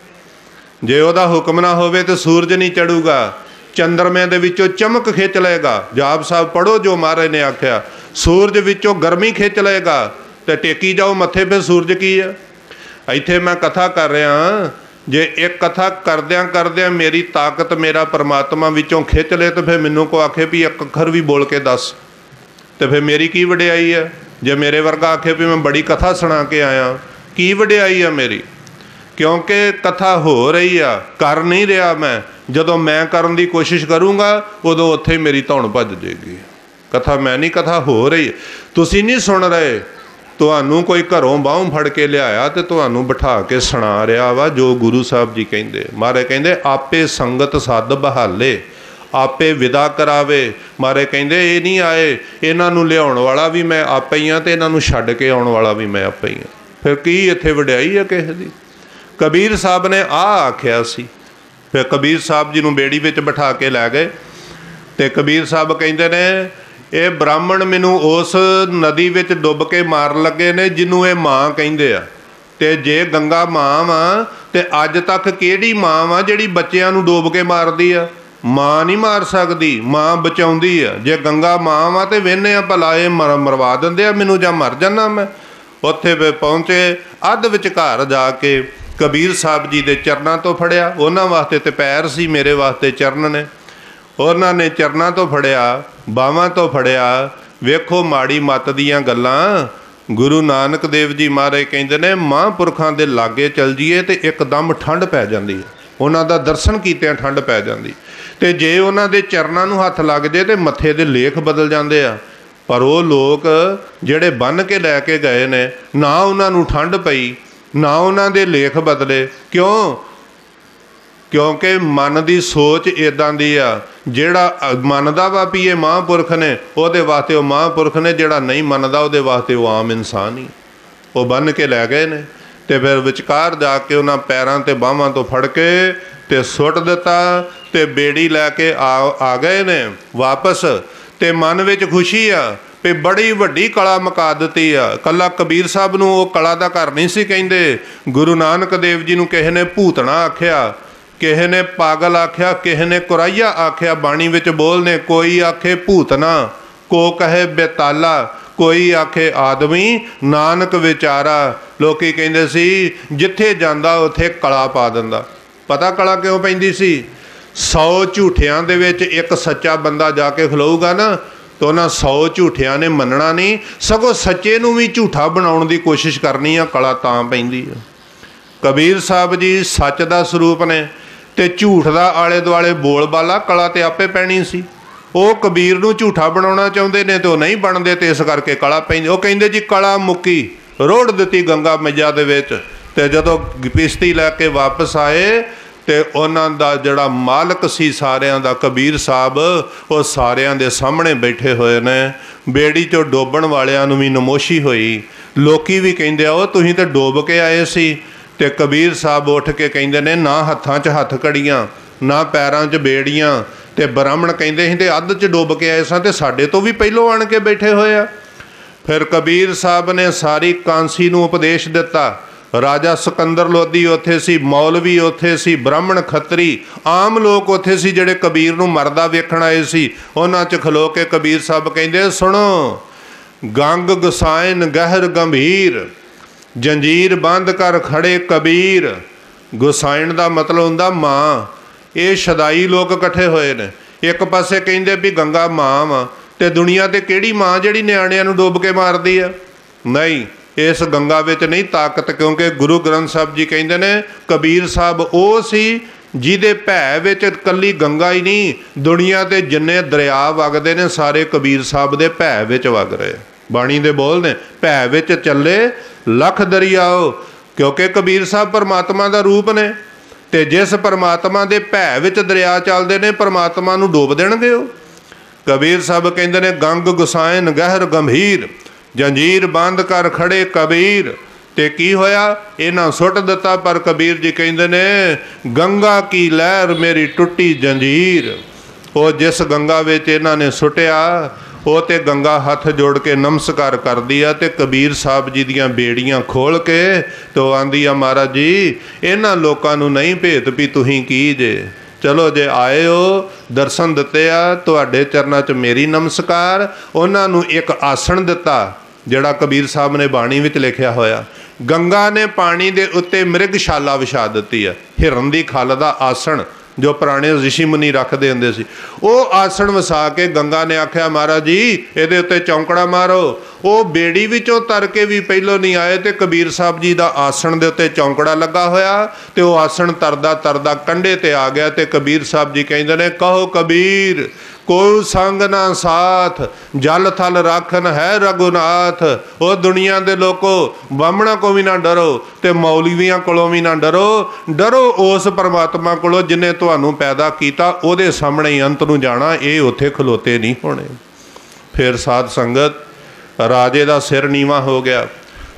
ਜੇ ਉਹਦਾ ਹੁਕਮ ਨਾ ਹੋਵੇ ਤਾਂ ਸੂਰਜ ਨਹੀਂ ਚੜੂਗਾ, ਚੰਦਰਮੇ ਦੇ ਵਿੱਚੋਂ ਚਮਕ ਖਿੱਚ ਲਏਗਾ। ਜਾਪ ਸਾਹਿਬ ਪੜ੍ਹੋ ਜੋ ਮਹਾਰਾਜ ਨੇ ਆਖਿਆ, ਸੂਰਜ ਵਿੱਚੋਂ ਗਰਮੀ ਖਿੱਚ ਲਏਗਾ ਤੇ ਟੇਕੀ ਜਾਓ ਮੱਥੇ। ਫਿਰ ਸੂਰਜ ਕੀ ਆ? ਇੱਥੇ ਮੈਂ ਕਥਾ ਕਰ ਰਿਹਾ, ਜੇ ਇੱਕ ਕਥਾ ਕਰਦਿਆਂ ਕਰਦਿਆਂ ਮੇਰੀ ਤਾਕਤ ਮੇਰਾ ਪਰਮਾਤਮਾ ਵਿੱਚੋਂ ਖਿੱਚ ਲਏ ਤਾਂ ਫਿਰ ਮੈਨੂੰ ਕੋ ਆਖੇ ਵੀ ਇੱਕ ਅੱਖਰ ਵੀ ਬੋਲ ਕੇ ਦੱਸ, ਤੇ ਫਿਰ ਮੇਰੀ ਕੀ ਵਡਿਆਈ ਹੈ? ਜੇ ਮੇਰੇ ਵਰਗਾ ਆਖੇ ਵੀ ਮੈਂ ਬੜੀ ਕਥਾ ਸੁਣਾ ਕੇ ਆਇਆ, ਕੀ ਵਡਿਆਈ ਆ ਮੇਰੀ? ਕਿਉਂਕਿ ਕਥਾ ਹੋ ਰਹੀ ਆ, ਕਰ ਨਹੀਂ ਰਿਹਾ ਮੈਂ। ਜਦੋਂ ਮੈਂ ਕਰਨ ਦੀ ਕੋਸ਼ਿਸ਼ ਕਰੂੰਗਾ ਉਦੋਂ ਉੱਥੇ ਮੇਰੀ ਧੌਣ ਭੱਜ ਜਾਏਗੀ। ਕਥਾ ਮੈਂ ਨਹੀਂ, ਕਥਾ ਹੋ ਰਹੀ। ਤੁਸੀਂ ਨਹੀਂ ਸੁਣ ਰਹੇ, ਤੁਹਾਨੂੰ ਕੋਈ ਘਰੋਂ ਬਾਹੋਂ ਫੜ ਕੇ ਲਿਆਇਆ ਤੇ ਤੁਹਾਨੂੰ ਬਿਠਾ ਕੇ ਸੁਣਾ ਰਿਹਾ ਵਾ ਜੋ ਗੁਰੂ ਸਾਹਿਬ ਜੀ ਕਹਿੰਦੇ। ਮਹਾਰਾਜ ਕਹਿੰਦੇ ਆਪੇ ਸੰਗਤ ਸੱਦ ਬਹਾਲੇ, ਆਪੇ ਵਿਦਾ ਕਰਾਵੇ। ਮਹਾਰਾਜ ਕਹਿੰਦੇ ਇਹ ਨਹੀਂ ਆਏ, ਇਹਨਾਂ ਨੂੰ ਲਿਆਉਣ ਵਾਲਾ ਵੀ ਮੈਂ ਆਪੇ ਹੀ ਹਾਂ ਤੇ ਇਹਨਾਂ ਨੂੰ ਛੱਡ ਕੇ ਆਉਣ ਵਾਲਾ ਵੀ ਮੈਂ ਆਪੇ ਹੀ ਹਾਂ। ਫਿਰ ਕੀ ਇੱਥੇ ਵਡਿਆਈ ਹੈ ਕਿਸੇ ਦੀ? ਕਬੀਰ ਸਾਹਿਬ ਨੇ ਆਖਿਆ ਸੀ। ਫਿਰ ਕਬੀਰ ਸਾਹਿਬ ਜੀ ਨੂੰ ਬੇੜੀ ਵਿੱਚ ਬਿਠਾ ਕੇ ਲੈ ਗਏ ਤੇ ਕਬੀਰ ਸਾਹਿਬ ਕਹਿੰਦੇ ਨੇ ਇਹ ਬ੍ਰਾਹਮਣ ਮੈਨੂੰ ਉਸ ਨਦੀ ਵਿੱਚ ਡੁੱਬ ਕੇ ਮਾਰਨ ਲੱਗੇ ਨੇ ਜਿਹਨੂੰ ਇਹ ਮਾਂ ਕਹਿੰਦੇ ਆ। ਤੇ ਜੇ ਗੰਗਾ ਮਾਂ ਵਾ ਤੇ ਅੱਜ ਤੱਕ ਕਿਹੜੀ ਮਾਂ ਵਾ ਜਿਹੜੀ ਬੱਚਿਆਂ ਨੂੰ ਡੁੱਬ ਕੇ ਮਾਰਦੀ ਆ? ਮਾਂ ਨਹੀਂ ਮਾਰ ਸਕਦੀ, ਮਾਂ ਬਚਾਉਂਦੀ ਆ। ਜੇ ਗੰਗਾ ਮਾਂ ਵਾ ਤੇ ਵੇਹਨੇ ਆ ਭਲਾ ਇਹ ਮਰਵਾ ਦਿੰਦੇ ਆ ਮੈਨੂੰ ਜਾਂ ਮਰ ਜਾਣਾ ਮੈਂ। ਉੱਥੇ ਫਿਰ ਪਹੁੰਚੇ, ਅੱਧ ਵਿਚਕਾਰ ਜਾ ਕੇ ਕਬੀਰ ਸਾਹਿਬ ਜੀ ਦੇ ਚਰਨਾਂ ਤੋਂ ਫੜਿਆ। ਉਹਨਾਂ ਵਾਸਤੇ ਤੇ ਪੈਰ ਸੀ, ਮੇਰੇ ਵਾਸਤੇ ਚਰਨ ਨੇ। ਉਹਨਾਂ ਨੇ ਚਰਨਾਂ ਤੋਂ ਫੜਿਆ, ਬਾਹਾਂ ਤੋਂ ਫੜਿਆ। ਵੇਖੋ ਮਾੜੀ ਮੱਤ ਦੀਆਂ ਗੱਲਾਂ। ਗੁਰੂ ਨਾਨਕ ਦੇਵ ਜੀ ਮਹਾਰਾਜ ਕਹਿੰਦੇ ਨੇ ਮਹਾਂਪੁਰਖਾਂ ਦੇ ਲਾਗੇ ਚੱਲ ਜਾਈਏ ਤੇ ਇੱਕਦਮ ਠੰਡ ਪੈ ਜਾਂਦੀ ਹੈ। ਉਹਨਾਂ ਦਾ ਦਰਸ਼ਨ ਕੀਤਿਆਂ ਠੰਡ ਪੈ ਜਾਂਦੀ। ਤੇ ਜੇ ਉਹਨਾਂ ਦੇ ਚਰਨਾਂ ਨੂੰ ਹੱਥ ਲੱਗ ਜੇ ਤੇ ਮੱਥੇ ਦੇ ਲੇਖ ਬਦਲ ਜਾਂਦੇ ਆ। ਪਰ ਉਹ ਲੋਕ ਜਿਹੜੇ ਬੰਨ੍ਹ ਕੇ ਲੈ ਕੇ ਗਏ ਨੇ, ਨਾ ਉਹਨਾਂ ਨੂੰ ਠੰਡ ਪਈ, ਨਾ ਉਹਨਾਂ ਦੇ ਲੇਖ ਬਦਲੇ। ਕਿਉਂ? ਕਿਉਂਕਿ ਮਨ ਦੀ ਸੋਚ ਇੱਦਾਂ ਦੀ ਆ, ਜਿਹੜਾ ਮੰਨਦਾ ਵਾ ਵੀ ਇਹ ਮਹਾਂਪੁਰਖ ਨੇ ਉਹਦੇ ਵਾਸਤੇ ਉਹ ਮਹਾਂਪੁਰਖ ਨੇ, ਜਿਹੜਾ ਨਹੀਂ ਮੰਨਦਾ ਉਹਦੇ ਵਾਸਤੇ ਉਹ ਆਮ ਇਨਸਾਨ ਹੀ। ਉਹ ਬੰਨ੍ਹ ਕੇ ਲੈ ਗਏ ਨੇ ਤੇ ਫਿਰ ਵਿਚਕਾਰ ਜਾ ਕੇ ਉਹਨਾਂ ਪੈਰਾਂ ਤੇ ਬਾਹਾਂ ਤੋਂ ਫੜ ਕੇ ਤੇ ਸੁੱਟ ਦਿੱਤਾ ਤੇ ਬੇੜੀ ਲੈ ਕੇ ਆ ਗਏ ਨੇ ਵਾਪਸ। ਤੇ ਮਨ ਵਿੱਚ ਖੁਸ਼ੀ ਆ ਵੀ ਬੜੀ ਵੱਡੀ ਕਲਾ ਮੁਕਾ ਦਿੱਤੀ ਆ। ਕੱਲਾ ਕਬੀਰ ਸਾਹਿਬ ਨੂੰ ਉਹ ਕਲਾ ਦਾ ਘਰ ਨਹੀਂ ਸੀ ਕਹਿੰਦੇ। ਗੁਰੂ ਨਾਨਕ ਦੇਵ ਜੀ ਨੂੰ ਕਿਸੇ ਨੇ ਭੂਤਣਾ ਆਖਿਆ, ਕਿਸੇ ਨੇ ਪਾਗਲ ਆਖਿਆ, ਕਿਸੇ ਨੇ ਕੁਰਾਈਆ ਆਖਿਆ। ਬਾਣੀ ਵਿੱਚ ਬੋਲਨੇ ਕੋਈ ਆਖੇ ਭੂਤਨਾ, ਕੋ ਕਹੇ ਬੇਤਾਲਾ, ਕੋਈ ਆਖੇ ਆਦਮੀ, ਨਾਨਕ ਵਿਚਾਰਾ। ਲੋਕੀ ਕਹਿੰਦੇ ਸੀ ਜਿੱਥੇ ਜਾਂਦਾ ਉੱਥੇ ਕਲਾ ਪਾ ਦਿੰਦਾ। ਪਤਾ ਕਲਾ ਕਿਉਂ ਪੈਂਦੀ ਸੀ? 100 ਝੂਠਿਆਂ ਦੇ ਵਿੱਚ ਇੱਕ ਸੱਚਾ ਬੰਦਾ ਜਾ ਕੇ ਖਲੋਊਗਾ ਨਾ ਤਾਂ ਉਹਨਾਂ 100 ਝੂਠਿਆਂ ਨੇ ਮੰਨਣਾ ਨਹੀਂ, ਸਗੋਂ ਸੱਚੇ ਨੂੰ ਵੀ ਝੂਠਾ ਬਣਾਉਣ ਦੀ ਕੋਸ਼ਿਸ਼ ਕਰਨੀ ਆ। ਕਲਾ ਤਾਂ ਪੈਂਦੀ ਆ। ਕਬੀਰ ਸਾਹਿਬ ਜੀ ਸੱਚ ਦਾ ਸਰੂਪ ਨੇ ਤੇ ਝੂਠ ਦਾ ਆਲੇ ਦੁਆਲੇ ਬੋਲਬਾਲਾ, ਕਲਾ ਤੇ ਆਪੇ ਪੈਣੀ ਸੀ। ਉਹ ਕਬੀਰ ਨੂੰ ਝੂਠਾ ਬਣਾਉਣਾ ਚਾਹੁੰਦੇ ਨੇ ਤੇ ਉਹ ਨਹੀਂ ਬਣਦੇ, ਤੇ ਇਸ ਕਰਕੇ ਕਲਾ ਪੈਂਦੀ। ਉਹ ਕਹਿੰਦੇ ਜੀ ਕਲਾ ਮੁੱਕੀ, ਰੋੜ ਦਿੱਤੀ ਗੰਗਾ ਮੱਝਾ ਦੇ ਵਿੱਚ। ਤੇ ਜਦੋਂ ਕਿਸ਼ਤੀ ਲੈ ਕੇ ਵਾਪਸ ਆਏ ਤੇ ਉਹਨਾਂ ਦਾ ਜਿਹੜਾ ਮਾਲਕ ਸੀ ਸਾਰਿਆਂ ਦਾ, ਕਬੀਰ ਸਾਹਿਬ, ਉਹ ਸਾਰਿਆਂ ਦੇ ਸਾਹਮਣੇ ਬੈਠੇ ਹੋਏ ਨੇ। ਬੇੜੀ 'ਚੋਂ ਡੋਬਣ ਵਾਲਿਆਂ ਨੂੰ ਵੀ ਨਮੋਸ਼ੀ ਹੋਈ। ਲੋਕੀ ਵੀ ਕਹਿੰਦੇ ਆ ਉਹ ਤੁਸੀਂ ਤਾਂ ਡੋਬ ਕੇ ਆਏ ਸੀ। ਤੇ ਕਬੀਰ ਸਾਹਿਬ ਉੱਠ ਕੇ ਕਹਿੰਦੇ ਨੇ ਨਾ ਹੱਥਾਂ 'ਚ ਹੱਥ ਘੜੀਆਂ, ਨਾ ਪੈਰਾਂ 'ਚ ਬੇੜੀਆਂ। ਤੇ ਬ੍ਰਾਹਮਣ ਕਹਿੰਦੇ ਸੀ ਤੇ ਅੱਧ 'ਚ ਡੁੱਬ ਕੇ ਆਏ ਸਾਂ ਤੇ ਸਾਡੇ ਤੋਂ ਵੀ ਪਹਿਲੋਂ ਆਣ ਕੇ ਬੈਠੇ ਹੋਏ ਆ। ਫਿਰ ਕਬੀਰ ਸਾਹਿਬ ਨੇ ਸਾਰੀ ਕਾਂਸੀ ਨੂੰ ਉਪਦੇਸ਼ ਦਿੱਤਾ। ਰਾਜਾ ਸਿਕੰਦਰ ਲੋਧੀ ਉੱਥੇ ਸੀ, ਮੌਲਵੀ ਉੱਥੇ ਸੀ, ਬ੍ਰਾਹਮਣ ਖੱਤਰੀ ਆਮ ਲੋਕ ਉੱਥੇ ਸੀ ਜਿਹੜੇ ਕਬੀਰ ਨੂੰ ਮਰਦਾ ਵੇਖਣ ਆਏ ਸੀ। ਉਹਨਾਂ 'ਚ ਖਲੋ ਕੇ ਕਬੀਰ ਸਾਹਿਬ ਕਹਿੰਦੇ ਸੁਣੋ, ਗੰਗ ਗੁਸਾਇਨ ਗਹਿਰ ਗੰਭੀਰ, ਜੰਜੀਰ ਬੰਦ ਕਰ ਖੜੇ ਕਬੀਰ। ਗੁਸਾਇਨ ਦਾ ਮਤਲਬ ਹੁੰਦਾ ਮਾਂ। ਇਹ ਸ਼ਦਾਈ ਲੋਕ ਇਕੱਠੇ ਹੋਏ ਨੇ। ਇੱਕ ਪਾਸੇ ਕਹਿੰਦੇ ਵੀ ਗੰਗਾ ਮਾਂ ਵਾ, ਤੇ ਦੁਨੀਆ ਤੇ ਕਿਹੜੀ ਮਾਂ ਜਿਹੜੀ ਨਿਆਣਿਆਂ ਨੂੰ ਡੁੱਬ ਕੇ ਮਾਰਦੀ ਆ? ਨਹੀਂ, ਇਸ ਗੰਗਾ ਵਿੱਚ ਨਹੀਂ ਤਾਕਤ। ਕਿਉਂਕਿ ਗੁਰੂ ਗ੍ਰੰਥ ਸਾਹਿਬ ਜੀ ਕਹਿੰਦੇ ਨੇ ਕਬੀਰ ਸਾਹਿਬ ਉਹ ਸੀ ਜਿਹਦੇ ਭੈ ਵਿੱਚ ਇਕੱਲੀ ਗੰਗਾ ਹੀ ਨਹੀਂ, ਦੁਨੀਆ ਤੇ ਜਿੰਨੇ ਦਰਿਆ ਵਗਦੇ ਨੇ ਸਾਰੇ ਕਬੀਰ ਸਾਹਿਬ ਦੇ ਭੈ ਵਿੱਚ ਵਗ ਰਹੇ। ਬਾਣੀ ਦੇ ਬੋਲ ਨੇ, ਭੈ ਵਿੱਚ ਚੱਲੇ ਲੱਖ ਦਰਿਆਓ। ਕਿਉਂਕਿ ਕਬੀਰ ਸਾਹਿਬ ਪਰਮਾਤਮਾ ਦਾ ਰੂਪ ਨੇ, ਤੇ ਜਿਸ ਪਰਮਾਤਮਾ ਦੇ ਭੈ ਵਿੱਚ ਦਰਿਆ ਚੱਲਦੇ ਨੇ, ਪਰਮਾਤਮਾ ਨੂੰ ਡੋਬ ਦੇਣਗੇ ਉਹ। ਕਬੀਰ ਸਾਹਿਬ ਕਹਿੰਦੇ ਨੇ, ਗੰਗ ਗੁਸਾਇਨ ਗਹਿਰ ਗੰਭੀਰ, ਜੰਜੀਰ ਬੰਦ ਕਰ ਖੜੇ ਕਬੀਰ। ਤੇ ਕੀ ਹੋਇਆ? ਇਹਨਾਂ ਸੁੱਟ ਦਿੱਤਾ। ਪਰ ਕਬੀਰ ਜੀ ਕਹਿੰਦੇ ਨੇ, ਗੰਗਾ ਕੀ ਲਹਿਰ ਮੇਰੀ ਟੁੱਟੀ ਜੰਜੀਰ। ਉਹ ਜਿਸ ਗੰਗਾ ਵਿੱਚ ਇਹਨਾਂ ਨੇ ਸੁੱਟਿਆ, ਉਹ ਤੇ ਗੰਗਾ ਹੱਥ ਜੋੜ ਕੇ ਨਮਸਕਾਰ ਕਰਦੀ ਆ, ਤੇ ਕਬੀਰ ਸਾਹਿਬ ਜੀ ਦੀਆਂ ਬੇੜੀਆਂ ਖੋਲ ਕੇ ਤੋ ਆਂਦੀ ਆ, ਮਹਾਰਾਜ ਜੀ ਇਹਨਾਂ ਲੋਕਾਂ ਨੂੰ ਨਹੀਂ ਭੇਤ ਵੀ ਤੁਸੀਂ ਕੀ ਜੇ, ਚਲੋ ਜੇ ਆਏ ਹੋ ਦਰਸ਼ਨ ਦਿੱਤੇ ਆ, ਤੁਹਾਡੇ ਚਰਨਾਂ 'ਚ ਮੇਰੀ ਨਮਸਕਾਰ। ਉਹਨਾਂ ਨੂੰ ਇੱਕ ਆਸਣ ਦਿੱਤਾ ਜਿਹੜਾ ਕਬੀਰ ਸਾਹਿਬ ਨੇ ਬਾਣੀ ਵਿੱਚ ਲਿਖਿਆ ਹੋਇਆ। ਗੰਗਾ ਨੇ ਪਾਣੀ ਦੇ ਉੱਤੇ ਮਿਰਗਸ਼ਾਲਾ ਵਿਛਾ ਦਿੱਤੀ ਆ, ਹਿਰਨ ਦੀ ਖੱਲ ਦਾ ਆਸਣ ਜੋ ਪੁਰਾਣੇ ਰਿਸ਼ੀ ਮੁਨੀ ਰੱਖਦੇ ਹੁੰਦੇ ਸੀ। ਉਹ ਆਸਣ ਵਸਾ ਕੇ ਗੰਗਾ ਨੇ ਆਖਿਆ, ਮਹਾਰਾਜ ਜੀ ਇਹਦੇ ਉੱਤੇ ਚੌਂਕੜਾ ਮਾਰੋ। ਉਹ ਬੇੜੀ ਵਿੱਚੋਂ ਤਰ ਕੇ ਵੀ ਪਹਿਲੋਂ ਨਹੀਂ ਆਏ, ਤੇ ਕਬੀਰ ਸਾਹਿਬ ਜੀ ਦਾ ਆਸਣ ਦੇ ਉੱਤੇ ਚੌਂਕੜਾ ਲੱਗਾ ਹੋਇਆ, ਤੇ ਉਹ ਆਸਣ ਤਰਦਾ ਤਰਦਾ ਕੰਢੇ ਤੇ ਆ ਗਿਆ। ਤੇ ਕਬੀਰ ਸਾਹਿਬ ਜੀ ਕਹਿੰਦੇ ਨੇ, ਕਹੋ ਕਬੀਰ ਕੋਈ ਸੰਗ ਨਾ ਸਾਥ, ਜਲ ਥਲ ਰਾਖਨ ਹੈ ਰਘੁਨਾਥ। ਉਹ ਦੁਨੀਆ ਦੇ ਲੋਕੋ, ਬਾਹਮਣਾ ਕੋ ਵੀ ਨਾ ਡਰੋ, ਤੇ ਮੌਲਵੀਆਂ ਕੋਲੋਂ ਵੀ ਨਾ ਡਰੋ, ਡਰੋ ਉਸ ਪਰਮਾਤਮਾ ਕੋਲੋਂ ਜਿਹਨੇ ਤੁਹਾਨੂੰ ਪੈਦਾ ਕੀਤਾ। ਉਹਦੇ ਸਾਹਮਣੇ ਹੀ ਅੰਤ ਨੂੰ ਜਾਣਾ, ਇਹ ਉੱਥੇ ਖਲੋਤੇ ਨਹੀਂ ਹੋਣੇ। ਫਿਰ ਸਾਧ ਸੰਗਤ, ਰਾਜੇ ਦਾ ਸਿਰ ਨੀਵਾਂ ਹੋ ਗਿਆ।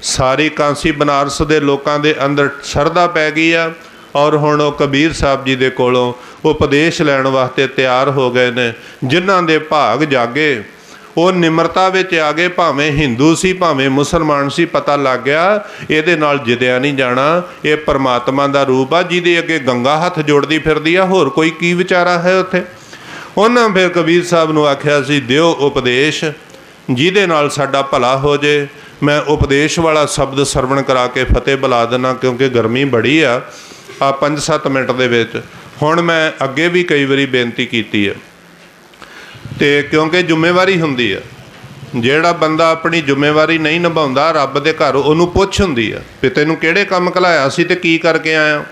ਸਾਰੀ ਕਾਂਸੀ ਬਨਾਰਸ ਦੇ ਲੋਕਾਂ ਦੇ ਅੰਦਰ ਸ਼ਰਧਾ ਪੈ ਗਈ ਆ, ਔਰ ਹੁਣ ਉਹ ਕਬੀਰ ਸਾਹਿਬ ਜੀ ਦੇ ਕੋਲੋਂ ਉਪਦੇਸ਼ ਲੈਣ ਵਾਸਤੇ ਤਿਆਰ ਹੋ ਗਏ ਨੇ। ਜਿਨ੍ਹਾਂ ਦੇ ਭਾਗ ਜਾਗੇ ਉਹ ਨਿਮਰਤਾ ਵਿੱਚ ਆ ਗਏ, ਭਾਵੇਂ ਹਿੰਦੂ ਸੀ ਭਾਵੇਂ ਮੁਸਲਮਾਨ ਸੀ। ਪਤਾ ਲੱਗ ਗਿਆ ਇਹਦੇ ਨਾਲ ਜਿੱਦਿਆ ਨਹੀਂ ਜਾਣਾ, ਇਹ ਪਰਮਾਤਮਾ ਦਾ ਰੂਪ ਆ ਜਿਹਦੇ ਅੱਗੇ ਗੰਗਾ ਹੱਥ ਜੋੜਦੀ ਫਿਰਦੀ ਆ, ਹੋਰ ਕੋਈ ਕੀ ਵਿਚਾਰਾ ਹੈ ਉੱਥੇ। ਉਹਨਾਂ ਫਿਰ ਕਬੀਰ ਸਾਹਿਬ ਨੂੰ ਆਖਿਆ ਸੀ, ਦਿਓ ਉਪਦੇਸ਼ ਜਿਹਦੇ ਨਾਲ ਸਾਡਾ ਭਲਾ ਹੋ ਜੇ। ਮੈਂ ਉਪਦੇਸ਼ ਵਾਲਾ ਸ਼ਬਦ ਸਰਵਣ ਕਰਾ ਕੇ ਫਤਿਹ ਬੁਲਾ ਦੇਣਾ, ਕਿਉਂਕਿ ਗਰਮੀ ਬੜੀ ਆ 5-7 ਮਿੰਟ ਦੇ ਵਿੱਚ। ਹੁਣ ਮੈਂ ਅੱਗੇ ਵੀ ਕਈ ਵਾਰੀ ਬੇਨਤੀ ਕੀਤੀ ਹੈ, ਤੇ ਕਿਉਂਕਿ ਜ਼ਿੰਮੇਵਾਰੀ ਹੁੰਦੀ ਆ, ਜਿਹੜਾ ਬੰਦਾ ਆਪਣੀ ਜ਼ਿੰਮੇਵਾਰੀ ਨਹੀਂ ਨਿਭਾਉਂਦਾ, ਰੱਬ ਦੇ ਘਰ ਉਹਨੂੰ ਪੁੱਛ ਹੁੰਦੀ ਆ ਵੀ ਤੈਨੂੰ ਕਿਹੜੇ ਕੰਮ ਘਲਾਇਆ ਸੀ ਤੇ ਕੀ ਕਰਕੇ ਆਇਆ।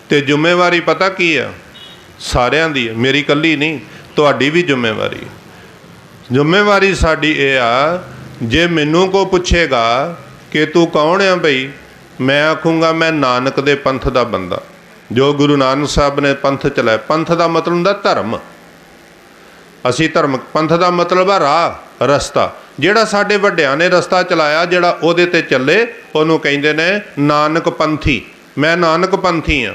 ਤੇ ਜ਼ਿੰਮੇਵਾਰੀ ਪਤਾ ਕੀ ਆ? ਸਾਰਿਆਂ ਦੀ, ਮੇਰੀ ਇਕੱਲੀ ਨਹੀਂ, ਤੁਹਾਡੀ ਵੀ ਜ਼ਿੰਮੇਵਾਰੀ। ਜ਼ਿੰਮੇਵਾਰੀ ਸਾਡੀ ਇਹ ਆ, ਜੇ ਮੈਨੂੰ ਕੋ ਪੁੱਛੇਗਾ ਕਿ ਤੂੰ ਕੌਣ ਆ ਬਈ, ਮੈਂ ਆਖੂੰਗਾ ਮੈਂ ਨਾਨਕ ਦੇ ਪੰਥ ਦਾ ਬੰਦਾ, ਜੋ ਗੁਰੂ ਨਾਨਕ ਸਾਹਿਬ ਨੇ ਪੰਥ ਚਲਾਇਆ। ਪੰਥ ਦਾ ਮਤਲਬ ਹੁੰਦਾ ਧਰਮ। ਅਸੀਂ ਧਰਮ, ਪੰਥ ਦਾ ਮਤਲਬ ਆ ਰਾਹ, ਰਸਤਾ। ਜਿਹੜਾ ਸਾਡੇ ਵੱਡਿਆਂ ਨੇ ਰਸਤਾ ਚਲਾਇਆ, ਜਿਹੜਾ ਉਹਦੇ ਤੇ ਚੱਲੇ, ਉਹਨੂੰ ਕਹਿੰਦੇ ਨੇ ਨਾਨਕ ਪੰਥੀ। ਮੈਂ ਨਾਨਕ ਪੰਥੀ ਹਾਂ।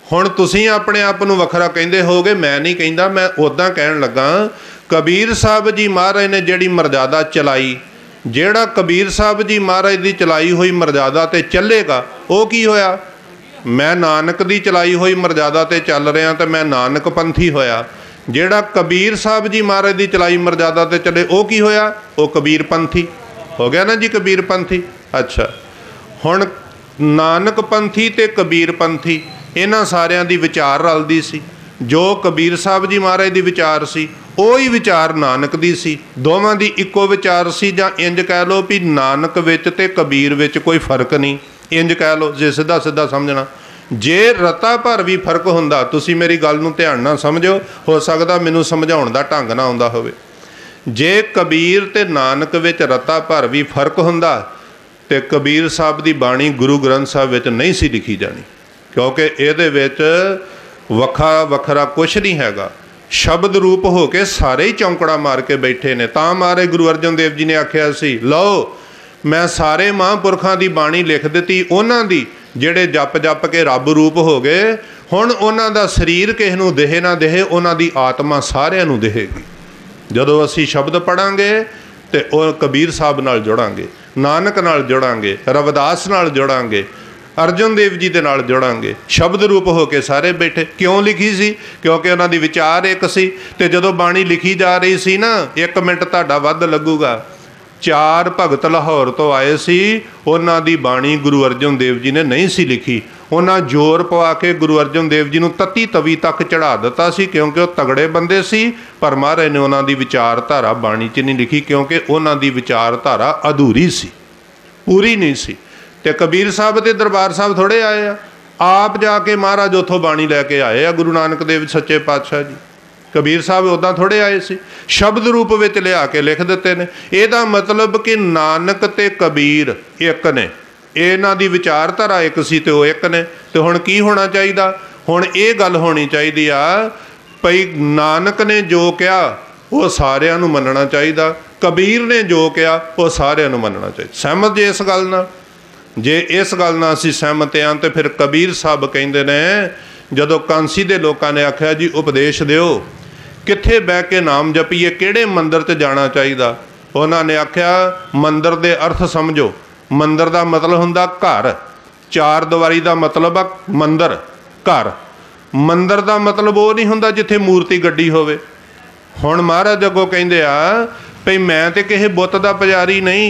ਹੁਣ ਤੁਸੀਂ ਆਪਣੇ ਆਪ ਨੂੰ ਵੱਖਰਾ ਕਹਿੰਦੇ ਹੋਗੇ, ਮੈਂ ਨਹੀਂ ਕਹਿੰਦਾ, ਮੈਂ ਉੱਦਾਂ ਕਹਿਣ ਲੱਗਾ। ਕਬੀਰ ਸਾਹਿਬ ਜੀ ਮਹਾਰਾਜ ਨੇ ਜਿਹੜੀ ਮਰਜ਼ਾਦਾ ਚਲਾਈ, ਜਿਹੜਾ ਕਬੀਰ ਸਾਹਿਬ ਜੀ ਮਹਾਰਾਜ ਦੀ ਚਲਾਈ ਹੋਈ ਮਰਜ਼ਾਦਾ ਤੇ ਚੱਲੇਗਾ, ਉਹ ਕੀ ਹੋਇਆ? ਮੈਂ ਨਾਨਕ ਦੀ ਚਲਾਈ ਹੋਈ ਮਰਜ਼ਾਦਾ ਤੇ ਚੱਲ ਰਿਹਾ, ਤੇ ਮੈਂ ਨਾਨਕ ਪੰਥੀ ਹੋਇਆ। ਜਿਹੜਾ ਕਬੀਰ ਸਾਹਿਬ ਜੀ ਮਹਾਰਾਜ ਦੀ ਚਲਾਈ ਮਰਜ਼ਾਦਾ ਤੇ ਚੱਲੇ, ਉਹ ਕੀ ਹੋਇਆ? ਉਹ ਕਬੀਰ ਪੰਥੀ ਹੋ ਗਿਆ ਨਾ ਜੀ, ਕਬੀਰ ਪੰਥੀ। ਅੱਛਾ, ਹੁਣ ਨਾਨਕ ਪੰਥੀ ਤੇ ਕਬੀਰ ਪੰਥੀ, ਇਹਨਾਂ ਸਾਰਿਆਂ ਦੀ ਵਿਚਾਰ ਰਲਦੀ ਸੀ। ਜੋ ਕਬੀਰ ਸਾਹਿਬ ਜੀ ਮਹਾਰਾਜ ਦੀ ਵਿਚਾਰ ਸੀ, ਉਹੀ ਵਿਚਾਰ ਨਾਨਕ ਦੀ ਸੀ। ਦੋਵਾਂ ਦੀ ਇੱਕੋ ਵਿਚਾਰ ਸੀ, ਜਾਂ ਇੰਜ ਕਹਿ ਲਓ ਵੀ ਨਾਨਕ ਵਿੱਚ ਤੇ ਕਬੀਰ ਵਿੱਚ ਕੋਈ ਫਰਕ ਨਹੀਂ, ਇੰਜ ਕਹਿ ਲਓ ਜੇ ਸਿੱਧਾ ਸਿੱਧਾ ਸਮਝਣਾ। ਜੇ ਰਤਾ ਭਰ ਵੀ ਫਰਕ ਹੁੰਦਾ, ਤੁਸੀਂ ਮੇਰੀ ਗੱਲ ਨੂੰ ਧਿਆਨ ਨਾਲ ਸਮਝੋ, ਹੋ ਸਕਦਾ ਮੈਨੂੰ ਸਮਝਾਉਣ ਦਾ ਢੰਗ ਨਾ ਆਉਂਦਾ ਹੋਵੇ। ਜੇ ਕਬੀਰ ਤੇ ਨਾਨਕ ਵਿੱਚ ਰਤਾ ਭਰ ਵੀ ਫਰਕ ਹੁੰਦਾ, ਤੇ ਕਬੀਰ ਸਾਹਿਬ ਦੀ ਬਾਣੀ ਗੁਰੂ ਗ੍ਰੰਥ ਸਾਹਿਬ ਵਿੱਚ ਨਹੀਂ ਸੀ ਲਿਖੀ ਜਾਣੀ, ਕਿਉਂਕਿ ਇਹਦੇ ਵਿੱਚ ਵੱਖਰਾ ਵੱਖਰਾ ਕੁਛ ਨਹੀਂ ਹੈਗਾ। ਸ਼ਬਦ ਰੂਪ ਹੋ ਕੇ ਸਾਰੇ ਹੀ ਚੌਂਕੜਾ ਮਾਰ ਕੇ ਬੈਠੇ ਨੇ। ਤਾਂ ਮਾਰੇ ਗੁਰੂ ਅਰਜਨ ਦੇਵ ਜੀ ਨੇ ਆਖਿਆ ਸੀ, ਲਓ ਮੈਂ ਸਾਰੇ ਮਹਾਂਪੁਰਖਾਂ ਦੀ ਬਾਣੀ ਲਿਖ ਦਿੱਤੀ, ਉਹਨਾਂ ਦੀ ਜਿਹੜੇ ਜਪ ਜਪ ਕੇ ਰੱਬ ਰੂਪ ਹੋ ਗਏ। ਹੁਣ ਉਹਨਾਂ ਦਾ ਸਰੀਰ ਕਿਸੇ ਨੂੰ ਦੇਹ ਨਾ ਦੇਹ, ਉਹਨਾਂ ਦੀ ਆਤਮਾ ਸਾਰਿਆਂ ਨੂੰ ਦੇਹੇਗੀ। ਜਦੋਂ ਅਸੀਂ ਸ਼ਬਦ ਪੜ੍ਹਾਂਗੇ ਤੇ ਉਹ ਕਬੀਰ ਸਾਹਿਬ ਨਾਲ ਜੁੜਾਂਗੇ, ਨਾਨਕ ਨਾਲ ਜੁੜਾਂਗੇ, ਰਵਿਦਾਸ ਨਾਲ ਜੁੜਾਂਗੇ, ਅਰਜਨ ਦੇਵ ਜੀ ਦੇ ਨਾਲ ਜੁੜਾਂਗੇ। ਸ਼ਬਦ ਰੂਪ ਹੋ ਕੇ ਸਾਰੇ ਬੈਠੇ। ਕਿਉਂ ਲਿਖੀ ਸੀ? ਕਿਉਂਕਿ ਉਹਨਾਂ ਦੀ ਵਿਚਾਰ ਇੱਕ ਸੀ। ਤੇ ਜਦੋਂ ਬਾਣੀ ਲਿਖੀ ਜਾ ਰਹੀ ਸੀ ਨਾ, 1 ਮਿੰਟ ਤੁਹਾਡਾ ਵੱਧ ਲੱਗੂਗਾ। 4 ਭਗਤ ਲਾਹੌਰ ਤੋਂ ਆਏ ਸੀ, ਉਹਨਾਂ ਦੀ ਬਾਣੀ ਗੁਰੂ ਅਰਜਨ ਦੇਵ ਜੀ ਨੇ ਨਹੀਂ ਸੀ ਲਿਖੀ। ਉਹਨਾਂ ਜ਼ੋਰ ਪਵਾ ਕੇ ਗੁਰੂ ਅਰਜਨ ਦੇਵ ਜੀ ਨੂੰ ਤਤੀ ਤਵੀ ਤੱਕ ਚੜ੍ਹਾ ਦਿੱਤਾ ਸੀ, ਕਿਉਂਕਿ ਉਹ ਤਗੜੇ ਬੰਦੇ ਸੀ। ਪਰ ਮਹਾਰਾਜ ਨੇ ਉਹਨਾਂ ਦੀ ਵਿਚਾਰਧਾਰਾ ਬਾਣੀ 'ਚ ਨਹੀਂ ਲਿਖੀ, ਕਿਉਂਕਿ ਉਹਨਾਂ ਦੀ ਵਿਚਾਰਧਾਰਾ ਅਧੂਰੀ ਸੀ, ਪੂਰੀ ਨਹੀਂ ਸੀ। ਤੇ ਕਬੀਰ ਸਾਹਿਬ ਤੇ ਦਰਬਾਰ ਸਾਹਿਬ ਥੋੜ੍ਹੇ ਆਏ ਆ, ਆਪ ਜਾ ਕੇ ਮਹਾਰਾਜ ਉੱਥੋਂ ਬਾਣੀ ਲੈ ਕੇ ਆਏ ਆ, ਗੁਰੂ ਨਾਨਕ ਦੇਵ ਸੱਚੇ ਪਾਤਸ਼ਾਹ ਜੀ। कबीर साहब उदा थोड़े आए सी, शब्द रूप में लिया के लिख दिते ने। ਇਹਦਾ मतलब कि नानक ते कबीर एक ने, इन्हां दी विचारधारा एक सी ते वो एक ने। तो हुण की होना चाहिए? हुण ये गल होनी चाहिए आ भई नानक ने जो कहा वो सारिਆਂ ਨੂੰ ਮੰਨਣਾ चाहिए, कबीर ने जो कहा वो सारिਆਂ ਨੂੰ ਮੰਨਣਾ चाहिए। सहमत जे इस गल नाल? जे इस गल नाल असीं सहमत हां तो फिर कबीर साहब कहंदे ने, जदों कांसी दे लोकां ने आख्या जी उपदेश दिओ कित्थे बह के नाम जपीए, किहड़े मंदिर च जाना चाहिए? उन्होंने आख्या मंदिर दे अर्थ समझो। मंदिर का मतलब हुंदा घर, चार दीवारी का मतलब आ मंदिर घर। मंदिर का मतलब वो नहीं हुंदा जिथे मूर्ति गड्डी होवे। हुण महाराज अगों कहिंदे आ भई मैं ते किसी बुत दा पुजारी नहीं,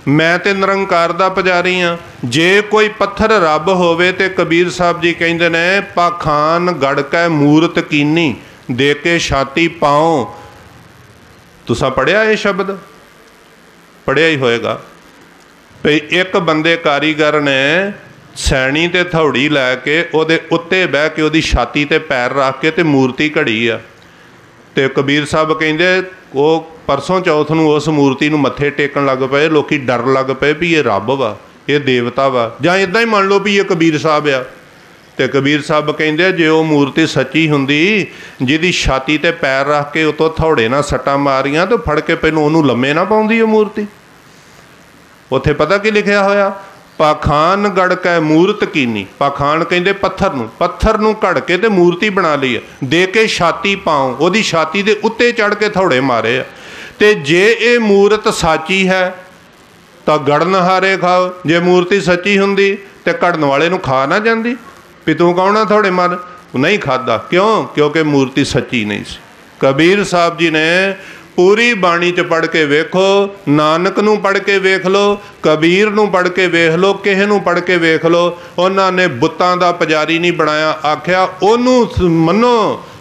मैं ते निरंकार दा पुजारी हाँ। जे कोई पत्थर रब होवे ते कबीर साहब जी कहिंदे ने पाखान गड़ कै मूरत कीनी, दे के छाती पाओ। तुसां पढ़िया ये शब्द? पढ़िया ही होएगा। भई एक बंदे कारीगर ने सैनी ते थौड़ी लैके उहदे उत्ते बह के उहदी छाती ते पैर रख के ते मूर्ति घड़ी आ। ते कबीर साहब कहिंदे वो परसों चौथ नूं उस मूर्ति नूं मत्थे टेकण लग पे, लोकी डर लग पे भी ये रब वा, ये देवता वा, जां इदां ही मान लो भी ये कबीर साहब आ। तो कबीर साहब कहिंदे जे वो मूर्ति सच्ची हुंदी जिहदी छाती ते पैर रख के उतों थौड़े नाल सट्टां मारियां तो फड़ के पहिलों उहनूं लम्मे ना पाउंदी वो मूर्ति। उत्थे पता की लिखिया होया? पाखान गड़ कै मूरत कीनी। पाखान कहिंदे पत्थर नूं, पत्थर नूं घड़ के ते मूर्ति बना ली है, दे के छाती पाओ, उहदी छाती दे उत्ते चढ़ के थौड़े मारे आ। ते जे ये मूरत साची है तो गड़न हारे खाओ, जे मूर्ति सच्ची हुंदी ते घड़न वाले नूं खा ना जांदी भी तू कौन आ थोड़े मार? नहीं खादा। क्यों? क्योंकि मूर्ति सच्ची नहीं सी। कबीर साहब जी ने पूरी बाणी च पढ़ के वेखो, नानक नूं पढ़ के वेख लो, कबीर नूं पढ़ के वेख लो, किसे नूं पढ़ के वेख लो, उन्होंने बुत्तां दा पुजारी नहीं बनाया। आख्या ओनू मनो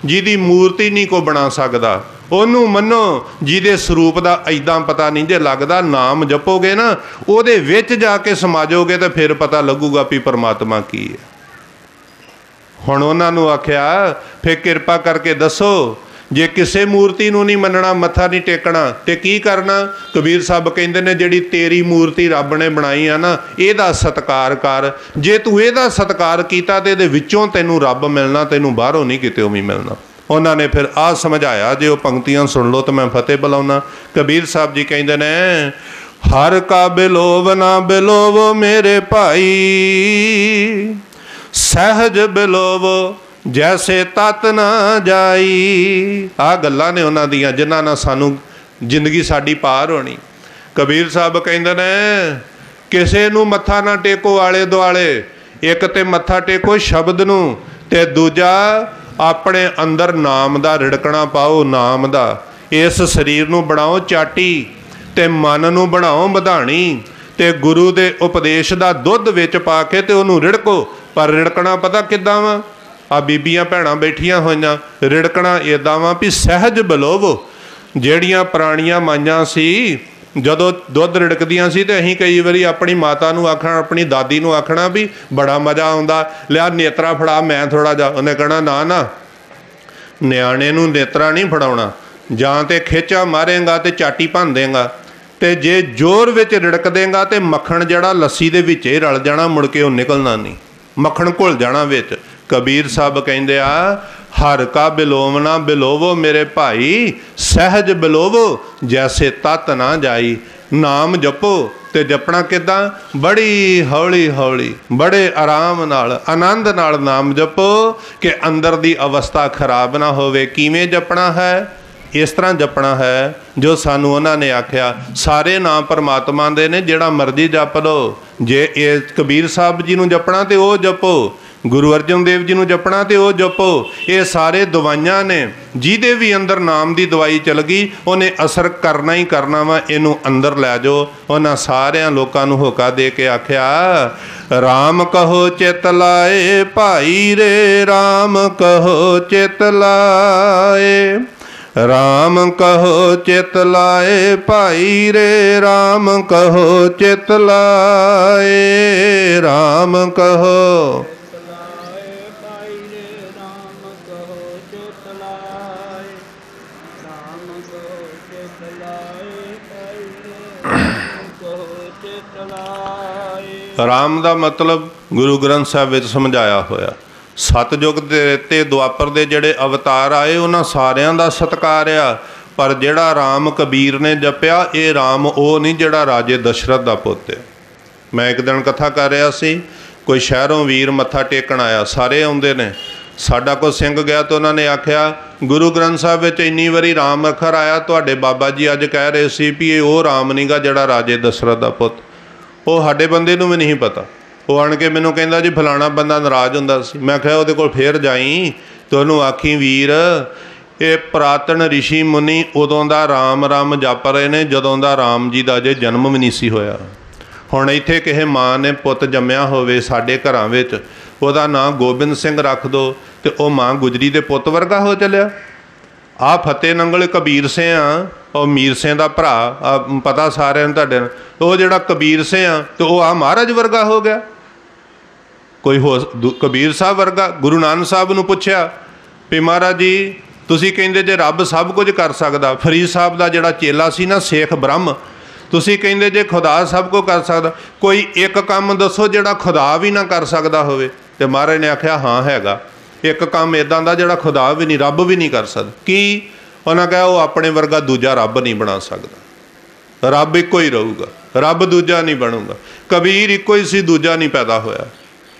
जिहदी मूर्ति नहीं को बना सकदा, ओनू मनो जिहदे स्वरूप दा ऐदां पता नहीं जे लगदा। नाम जपोगे ना उहदे विच जाके समाजोगे तो फिर पता लगूगा भी परमात्मा की है। हुण उन्हां नूं आख्या फिर किरपा करके दसो जे किसी मूर्ति नूं नहीं मनना, मत्था नहीं टेकना तो की करना? कबीर साहब कहिंदे ने जिहड़ी तेरी मूर्ति रब ने बनाई है ना, इहदा सत्कार कर। जे तू इहदा सत्कार कीता ते इहदे विचों तैनूं रब मिलना, तैनूं बाहरों नहीं किते भी मिलना। उन्होंने फिर आ समझाया, जे वो पंक्तियां सुन लो तो मैं फतेह बुलाउना। कबीर साहब जी कहिंदे ने हर का बिलोव ना बिलोवो मेरे भाई, सहज बिलोवो जैसे तत ना जाई। आ गल्लां ने उन्हां दियां जिन्हां नाल सानू जिंदगी साडी पार होनी। कबीर साहब कहिंदे ने किसे नूं मत्था ना टेको आले दुआले, एक ते मत्था टेको शब्द नूं ते दूजा अपने अंदर नाम दा रिड़कना पाओ। नाम दा इस शरीर नूं बनाओ चाटी ते मन नूं बनाओ मधानी ते गुरु दे उपदेश दा दुध विच पा के ते उहनूं रिड़को। पर रिड़कना पता किद्दां वा? आ बीबियां भैणां बैठियां होइयां, रिड़कना इदां वा भी सहज बलोवो। ਜਿਹੜੀਆਂ ਪੁਰਾਣੀਆਂ ਮਾਈਆਂ ਸੀ ਜਦੋਂ ਦੁੱਧ ਰਿੜਕਦੀਆਂ ਸੀ ਤੇ ਅਸੀਂ ਕਈ ਵਾਰੀ ਆਪਣੀ ਮਾਤਾ ਨੂੰ ਆਖਣਾ, ਆਪਣੀ ਦਾਦੀ ਨੂੰ ਆਖਣਾ ਵੀ ਬੜਾ ਮਜ਼ਾ ਆਉਂਦਾ, ਲਿਆ ਨੇਤਰਾ ਫੜਾ ਮੈਂ ਥੋੜਾ ਜਿਹਾ। ਉਹਨੇ ਕਹਿਣਾ ਨਾ ਨਾ, ਨਿਆਣੇ ਨੂੰ ਨੇਤਰਾ ਨਹੀਂ ਫੜਾਉਣਾ, ਜਾਂ ਤੇ ਖਿੱਚਾ ਮਾਰੇਗਾ ਤੇ ਚਾਟੀ ਭੰਨ ਦੇਗਾ, ਤੇ ਜੇ ਜ਼ੋਰ ਵਿੱਚ ਰਿੜਕ ਦੇਗਾ ਤੇ ਮੱਖਣ ਜਿਹੜਾ ਲੱਸੀ ਦੇ ਵਿੱਚ ਹੀ ਰਲ ਜਾਣਾ, ਮੁੜ ਕੇ ਉਹ ਨਿਕਲਣਾ ਨਹੀਂ, ਮੱਖਣ ਘੁਲ ਜਾਣਾ ਵਿੱਚ। कबीर साहब कहते आ हर का बिलोवना बिलोवो मेरे भाई, सहज बिलोवो जैसे तत ना जाई। नाम जपो ते जपना किदां? बड़ी हौली हौली, बड़े आराम नाल, आनंद नाल नाम जपो कि अंदर दी अवस्था खराब ना होवे। किवें जपना है? इस तरह जपना है जो सानू उन्होंने आख्या। सारे नाम परमात्मा दे ने, जिहड़ा मर्जी जप लो। जे ये कबीर साहब जी नूं जपना तो वह जपो, गुरु अर्जन देव जी नूं जपना तो वह जपो। ये सारे दवाइयां ने, जिहदे भी अंदर नाम की दवाई चल गई उन्हें असर करना ही करना वा। इनू अंदर लै जाओ। उन्हां सारियां लोकां नूं होका दे के आख्या राम कहो चित लाए भाई रे, राम कहो चित लाए, राम कहो चित लाए भाई रे, राम कहो चित लाए, राम कहो राम का मतलब गुरु ग्रंथ साहब विच समझाया होया। सतयुग ते दुआपर दे जिहड़े अवतार आए उन्हां सारियां दा सत्कार आ, पर जिहड़ा राम कबीर ने जपिया ये राम वो नहीं जिहड़ा राजे दशरथ दा पुੱਤ है। मैं एक दिन कथा कर रहा सी, कोई शहरों वीर मत्था टेकण आया, सारे आउंदे ने, साडा कोई सिंह गया तो उन्होंने आख्या गुरु ग्रंथ साहब विच इन्नी वारी राम अखर आया, तुहाडे बाबा जी अज कह रहे सी भी ये वो राम नहीं गा जिहड़ा राजे दशरथ दा पुੱਤ। वो साडे बंदे नूं भी नहीं पता। वो आण के मैनूं कहंदा जी फलाना बंदा नाराज़ हुंदा सी। मैं आख्या उहदे कोल फेर जाई तो उहनूं आखी वीर ये पुरातन ऋषि मुनि उदों दा राम राम जप रहे ने जदों दा राम जी दा अजे जन्म भी नहीं सी होया। हुण इत्थे किसे माँ ने पुੱਤ जम्मिया होवे साडे घरां विच, ਉਹਦਾ ਨਾਂ गोबिंद सिंह रख दो तो वह माँ गुजरी के पुੱਤ वर्गा हो चलिया। आ फतेह नंगल कबीर सिंह आ और मीर सिंह का भरा पता सारे तुहाडे, वो जिहड़ा कबीर सिंह आ तो वह आ महाराज वर्गा हो गया। कोई हो कबीर साहब वर्गा। गुरु नानक साहब नूं पुछया भी महाराज जी तुसीं कहिंदे जे रब सब कुछ कर सकदा, फरीद साहब का जिहड़ा चेला सी ना शेख ब्रह्म, तुसीं कहिंदे जे खुदा सब कुछ कर सकदा, कोई एक काम दसो जिहड़ा खुदा भी ना कर सकदा होवे। तो महाराज ने आख्या हाँ हैगा एक काम इदां दा जिहड़ा खुदा भी नहीं रब भी नहीं कर सकदा। की? उन्हें कहा वो अपने वर्गा दूजा रब नहीं बना सकदा, रब इक्को ही रहूगा, रब दूजा नहीं बनूगा। कबीर इक्को ही सी, दूजा नहीं पैदा होया।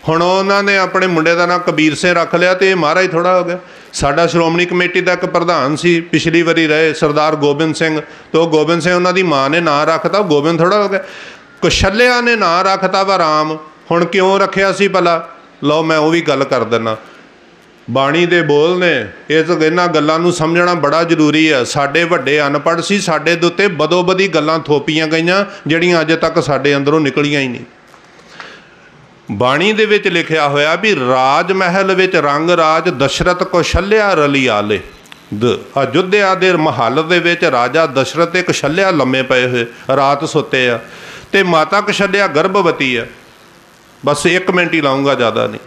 हुण उन्होंने अपने मुंडे का नाम कबीर सिंह रख लिया तो ये महाराज थोड़ा हो गया। साडा श्रोमणी कमेटी का एक प्रधान सी पिछली वारी रहे सरदार गोबिंद सिंह, तो गोबिंद सिंह उन्होंने माँ ने नाम रखता, गोबिंद थोड़ा हो गया। कुशल्या ने नाम रखता वा राम। हुण क्यों रखिया सी भला? लो मैं वो भी गल कर दिना। बाणी दे बोल ने इस इन्हां गल्लां नूं समझना बड़ा जरूरी है। साडे वड्डे अनपढ़ सी, साडे दे उत्ते बदो बदी गल्लां थोपीआं गईआं जिहड़ियां अजे तक साडे अंदरों निकलियां ही नहीं। बाणी दे विच लिखिया होया भी राज महल विच रंग राज दशरथ कौशल्या रली आले। अयोध्या दे महल दे विच राजा दशरथ ते कौशल्या लम्मे पए हुए रात सुते आ ते माता कौशल्या गर्भवती है। बस एक मिनट ही लाऊंगा ज़्यादा नहीं।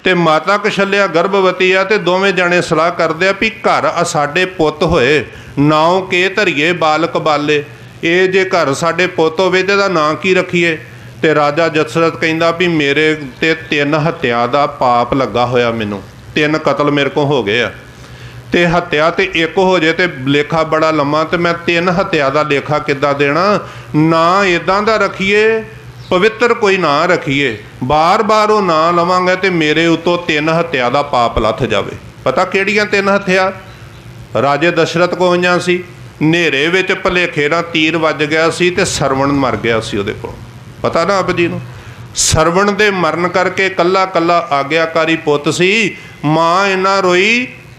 तो माता कौशल्या गर्भवती आ ते दोवें जने सलाह करदे आ भी घर साडे पुੱਤ होए नाम के धरीए बालक बाले। ये जे घर साडे पुੱਤ होवे ते दा नाम की रखीए? तो राजा दशरथ कहंदा भी मेरे ते 3 हत्या का पाप लगा होया, मैनू 3 कतल मेरे को हो गए आ। तो हत्या तो एक हो जाए तो लेखा बड़ा लम्मा, तो मैं 3 हत्या का लेखा किद्दां देना? ना इदां दा रखीए पवित्र कोई ना रखीए, बार बार वो ना लवांगे तो मेरे उतों 3 हत्या का पाप लथ जाए। पता किहड़ियां 3 हत्या राजे दशरथ को होईयां सी? नेरे विच भुलेखे नाल तीर वज गया सी ते सरवण मर गया सी उहदे कोल। पता ना आप जी नूं? सरवण दे मरण करके कल्ला कल्ला आग्याकारी पुੱਤ सी। माँ इन्ना रोई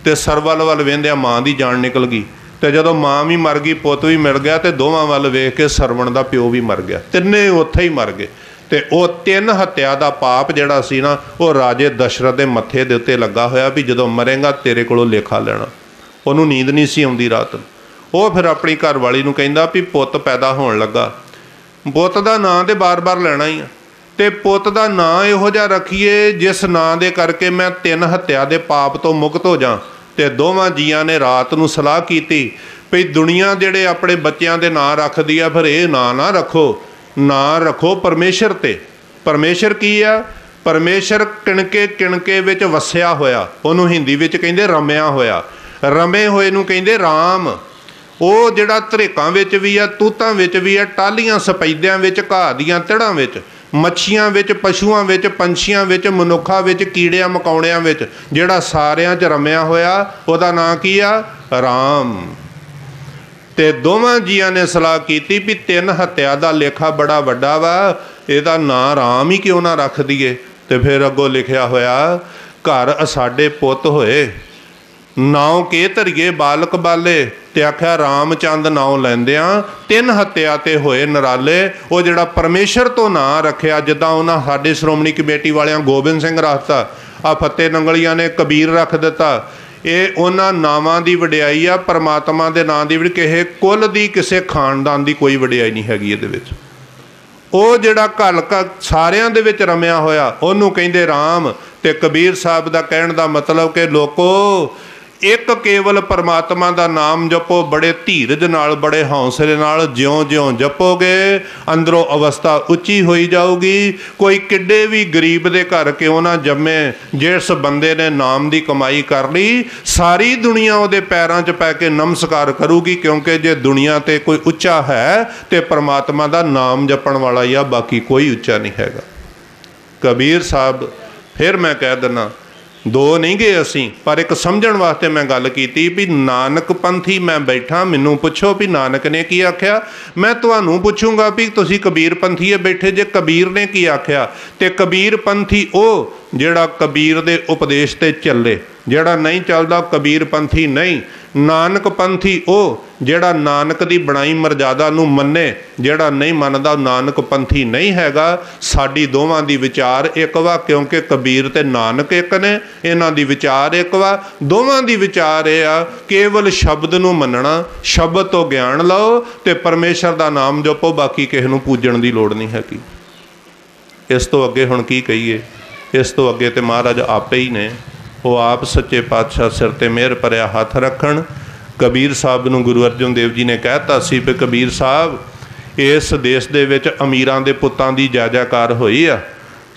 तो सरवल वल वेंदिया माँ की जान निकल गई। तो जदों माँ भी मर गई पुੱਤ भी मिल गया तो दोवां वल वेख के सरवण का प्यो भी मर गया, तिन्ने उत्थे ही मर गए। तो वह 3 हत्या का पाप जिहड़ा सी ना वो राजे दशरथ के मत्थे दे उत्ते लगा होया भी जदों मरेगा तेरे कोलों लेखा लेना। उहनूं नींद नहीं सी आउंदी रात नूं। वो फिर अपनी घरवाली नूं कहंदा भी पुੱਤ पैदा होण लगा, पुੱਤ दा नां ते बार बार लेना ही आ, ते पुੱਤ दा नां इहो जिहा रखीए जिस नां दे करके मैं 3 हत्या के पाप तो मुक्त हो जा। तो दोवां जियां ने रात नूं सलाह कीती भी दुनिया जिहड़े अपने बच्चों के नां रखदी आ, फिर ये नां ना रखो, नां रखो परमेश्वर ते। परमेश्वर की आ? परमेश्वर किणके किणके विच वसिया होया, उहनूं हिंदी विच कहिंदे रमिया होया। रमे होए नूं कहिंदे राम। वो जिहड़ा धरेकां विच भी आ, तूतां विच भी आ, टाहलियां सपैदियां विच, घाह दीयां तिड़ां विच, मच्छियां विच, पशुआं विच, पंछियां विच, मनुक्खां विच, कीड़ियां मकौड़ियां विच, जिहड़ा सारियां च रमिया होया उहदा नां की आ? राम। ते दोवां जियां ने सलाह की भी 3 हत्या का लेखा बड़ा वड्डा वा, इहदा नां राम ही क्यों ना रख दईए। तो फिर अगों लिखिया होया घर साडे पुੱਤ होए नाव के धरीए बालक बाले। ते आख्या रामचंद नाव लैंदियां 3 हत्या ते होए नराले। वो जिहड़ा परमेश्वर तो नां रखिया जिद्दां उन्हां साडे श्रोमणी कमेटी वालियां गोबिंद सिंह रखता, आ फतेह नंगलियां ने कबीर रख दिता। ये उन्हां नावां दी वडियाई आ, परमात्मा दे नां दी किसी कुल दी किसी खानदान दी कोई वडियाई नहीं हैगी इहदे विच। ਉਹ ਜਿਹੜਾ ਘਲਕਾ ਸਾਰਿਆਂ ਦੇ ਵਿੱਚ ਰਮਿਆ ਹੋਇਆ ਉਹਨੂੰ ਕਹਿੰਦੇ ਰਾਮ। ਤੇ ਕਬੀਰ ਸਾਹਿਬ ਦਾ ਕਹਿਣ ਦਾ ਮਤਲਬ ਕਿ ਲੋਕੋ एक केवल परमात्मा का नाम जपो, बड़े धीरज नाल बड़े हौसले नाल ज्यों ज्यों जपोगे अंदरों अवस्था उच्ची होई जाऊगी। कोई किड्डे भी गरीब दे घर क्यों ना जम्मे, जिस बंदे ने नाम की कमाई कर ली सारी दुनिया उहदे पैरां च पै के नमस्कार करूगी, क्योंकि जे दुनिया ते कोई उच्चा है तो परमात्मा का नाम जपण वाला ही आ, बाकी कोई उच्चा नहीं हैगा। कबीर साहब फिर मैं कह दिना दो नहीं गए असी, पर एक समझण वास्ते मैं गल कीती भी नानक पंथी मैं बैठा, मैनू पुछो भी नानक ने की आख्या, मैं तुहानू पुछूंगा भी तुसी कबीर पंथीए बैठे जे कबीर ने की आख्या। ते कबीर पंथी ओ जिहड़ा कबीर दे उपदेश ते चले, जिहड़ा नहीं चलदा कबीर पंथी नहीं। नानक पंथी ओ जिहड़ा नानक दी बनाई मर्यादा नू मन्ने, जिहड़ा नहीं मनदा नानक पंथी नहीं हैगा। साडी दोवां दी विचार एक वा, क्योंकि कबीर ते नानक एक ने, इन्हां दी विचार एक वा। दोवां दी विचार ये आ केवल शब्द नू मनना, शब्द तो ज्ञान लो ते परमेश्वर दा नाम जपो, बाकी किसे नू पूजण दी लोड़ नहीं हैगी। इस तो अगे हुण की कहीए, इस तो अगे तो महाराज आपे ही ने, वो आप सच्चे पातशाह सिर ते मेहर भरिया हथ रखण। कबीर साहब नूं गुरु अर्जन देव जी ने कहता सी भी कबीर साहब इस देश दे विच अमीरां दे पुत्तां दी जय जयकार होई आ,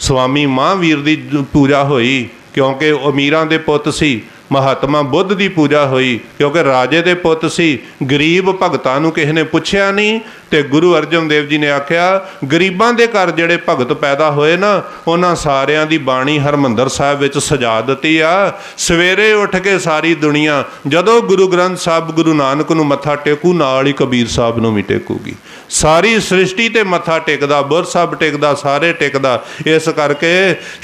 स्वामी महावीर दी पूजा होई क्योंकि अमीरां दे पुत्त सी, महात्मा बुद्ध की पूजा हुई क्योंकि राजे दे पुत्त सी, गरीब भगतां नूं किसी ने पुछया नहीं। तो गुरु अर्जन देव जी ने आख्या गरीबां दे घर जिहड़े भगत पैदा होए ना, उन्हां सारियां दी बाणी हरमंदर साहिब विच सजा दित्ती आ। सवेरे उठ के सारी दुनिया जदों गुरु ग्रंथ साहिब गुरु नानक नूं मत्था टेकू, नाल ही कबीर साहब नूं भी टेकूगी। सारी सृष्टि ते मत्था टेकदा, बुर साहब टेकदा, सारे टेकदा। इस करके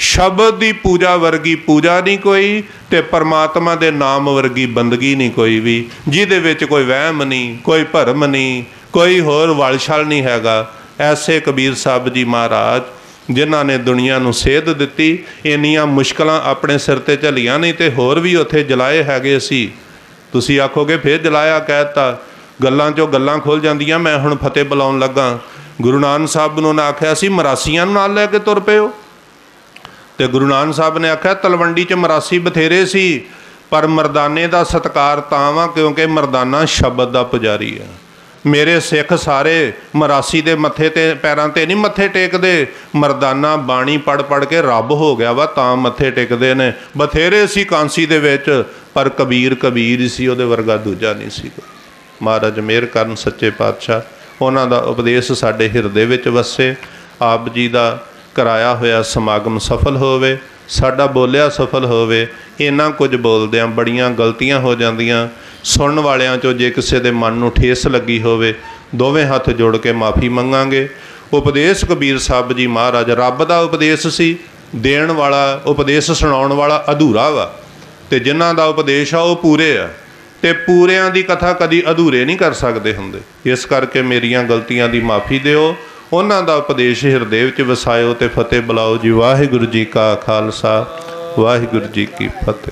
शब्द की पूजा वर्गी पूजा नहीं कोई, ते परमात्मा दे नाम वर्गी बंदगी नहीं कोई भी, जिहदे विच कोई वहम नहीं, कोई भरम नहीं, कोई होर वलछल नहीं हैगा। ऐसे कबीर साहब जी महाराज जिन्हां ने दुनिया नूं सेध दित्ती, इन्नियां मुश्किलां अपने सिर ते झलियां नहीं ते होर भी उत्थे जलाए हैगे सी। तुसीं आखोगे फिर जलाया कहता, गल्लां चों गल्लां खुल जांदियां। मैं हुण फतेह बुलाउण लगा, गुरु नानक साहब नूं ने आख्या सी मरासियां नूं नाल लैके तुर पिओ, ते गुरु नानक साहब ने आख्या तलवंडी च मरासी बथेरे सी, पर मरदाने का सत्कार तां वा क्योंकि मरदाना शब्द का पुजारी है। मेरे सिख सारे मरासी दे मत्थे ते पैरां ते नहीं मत्थे टेकदे, मरदाना बाणी पढ़ पढ़ के रब हो गया वा तां मत्थे टेकदे ने। बथेरे सी कांसी दे विच, पर कबीर कबीर सी, उहदे वर्गा दूजा नहीं सी। महाराज मेहर करन सच्चे पातशाह, उन्हां दा उपदेश साडे हिरदे विच वसे। आप जी दा कराया होया समागम सफल होवे, साडा बोलिया सफल होवे। इन्ना कुछ बोलदियां बड़ियां गलतियां हो जांदियां। सुनन वालियां चों जे किसी दे मन नूं ठेस लगी होवे, दोवें हथ जोड़ के माफ़ी मंगांगे। उपदेश कबीर साहब जी महाराज रब दा उपदेश सी, देण वाला उपदेश सुणाउण वाला अधूरा वा, ते जिन्हां दा उपदेश आ वो पूरे आ, ते पूरियां दी कथा कदी अधूरे नहीं कर सकदे हुंदे। इस करके मेरियां गलतियां दी माफ़ी दिओ, उन्हां दा उपदेश हिरदे विच वसायो ते फतेह बुलाओ जी। वाहिगुरू जी का खालसा, वाहिगुरू जी की फतेह।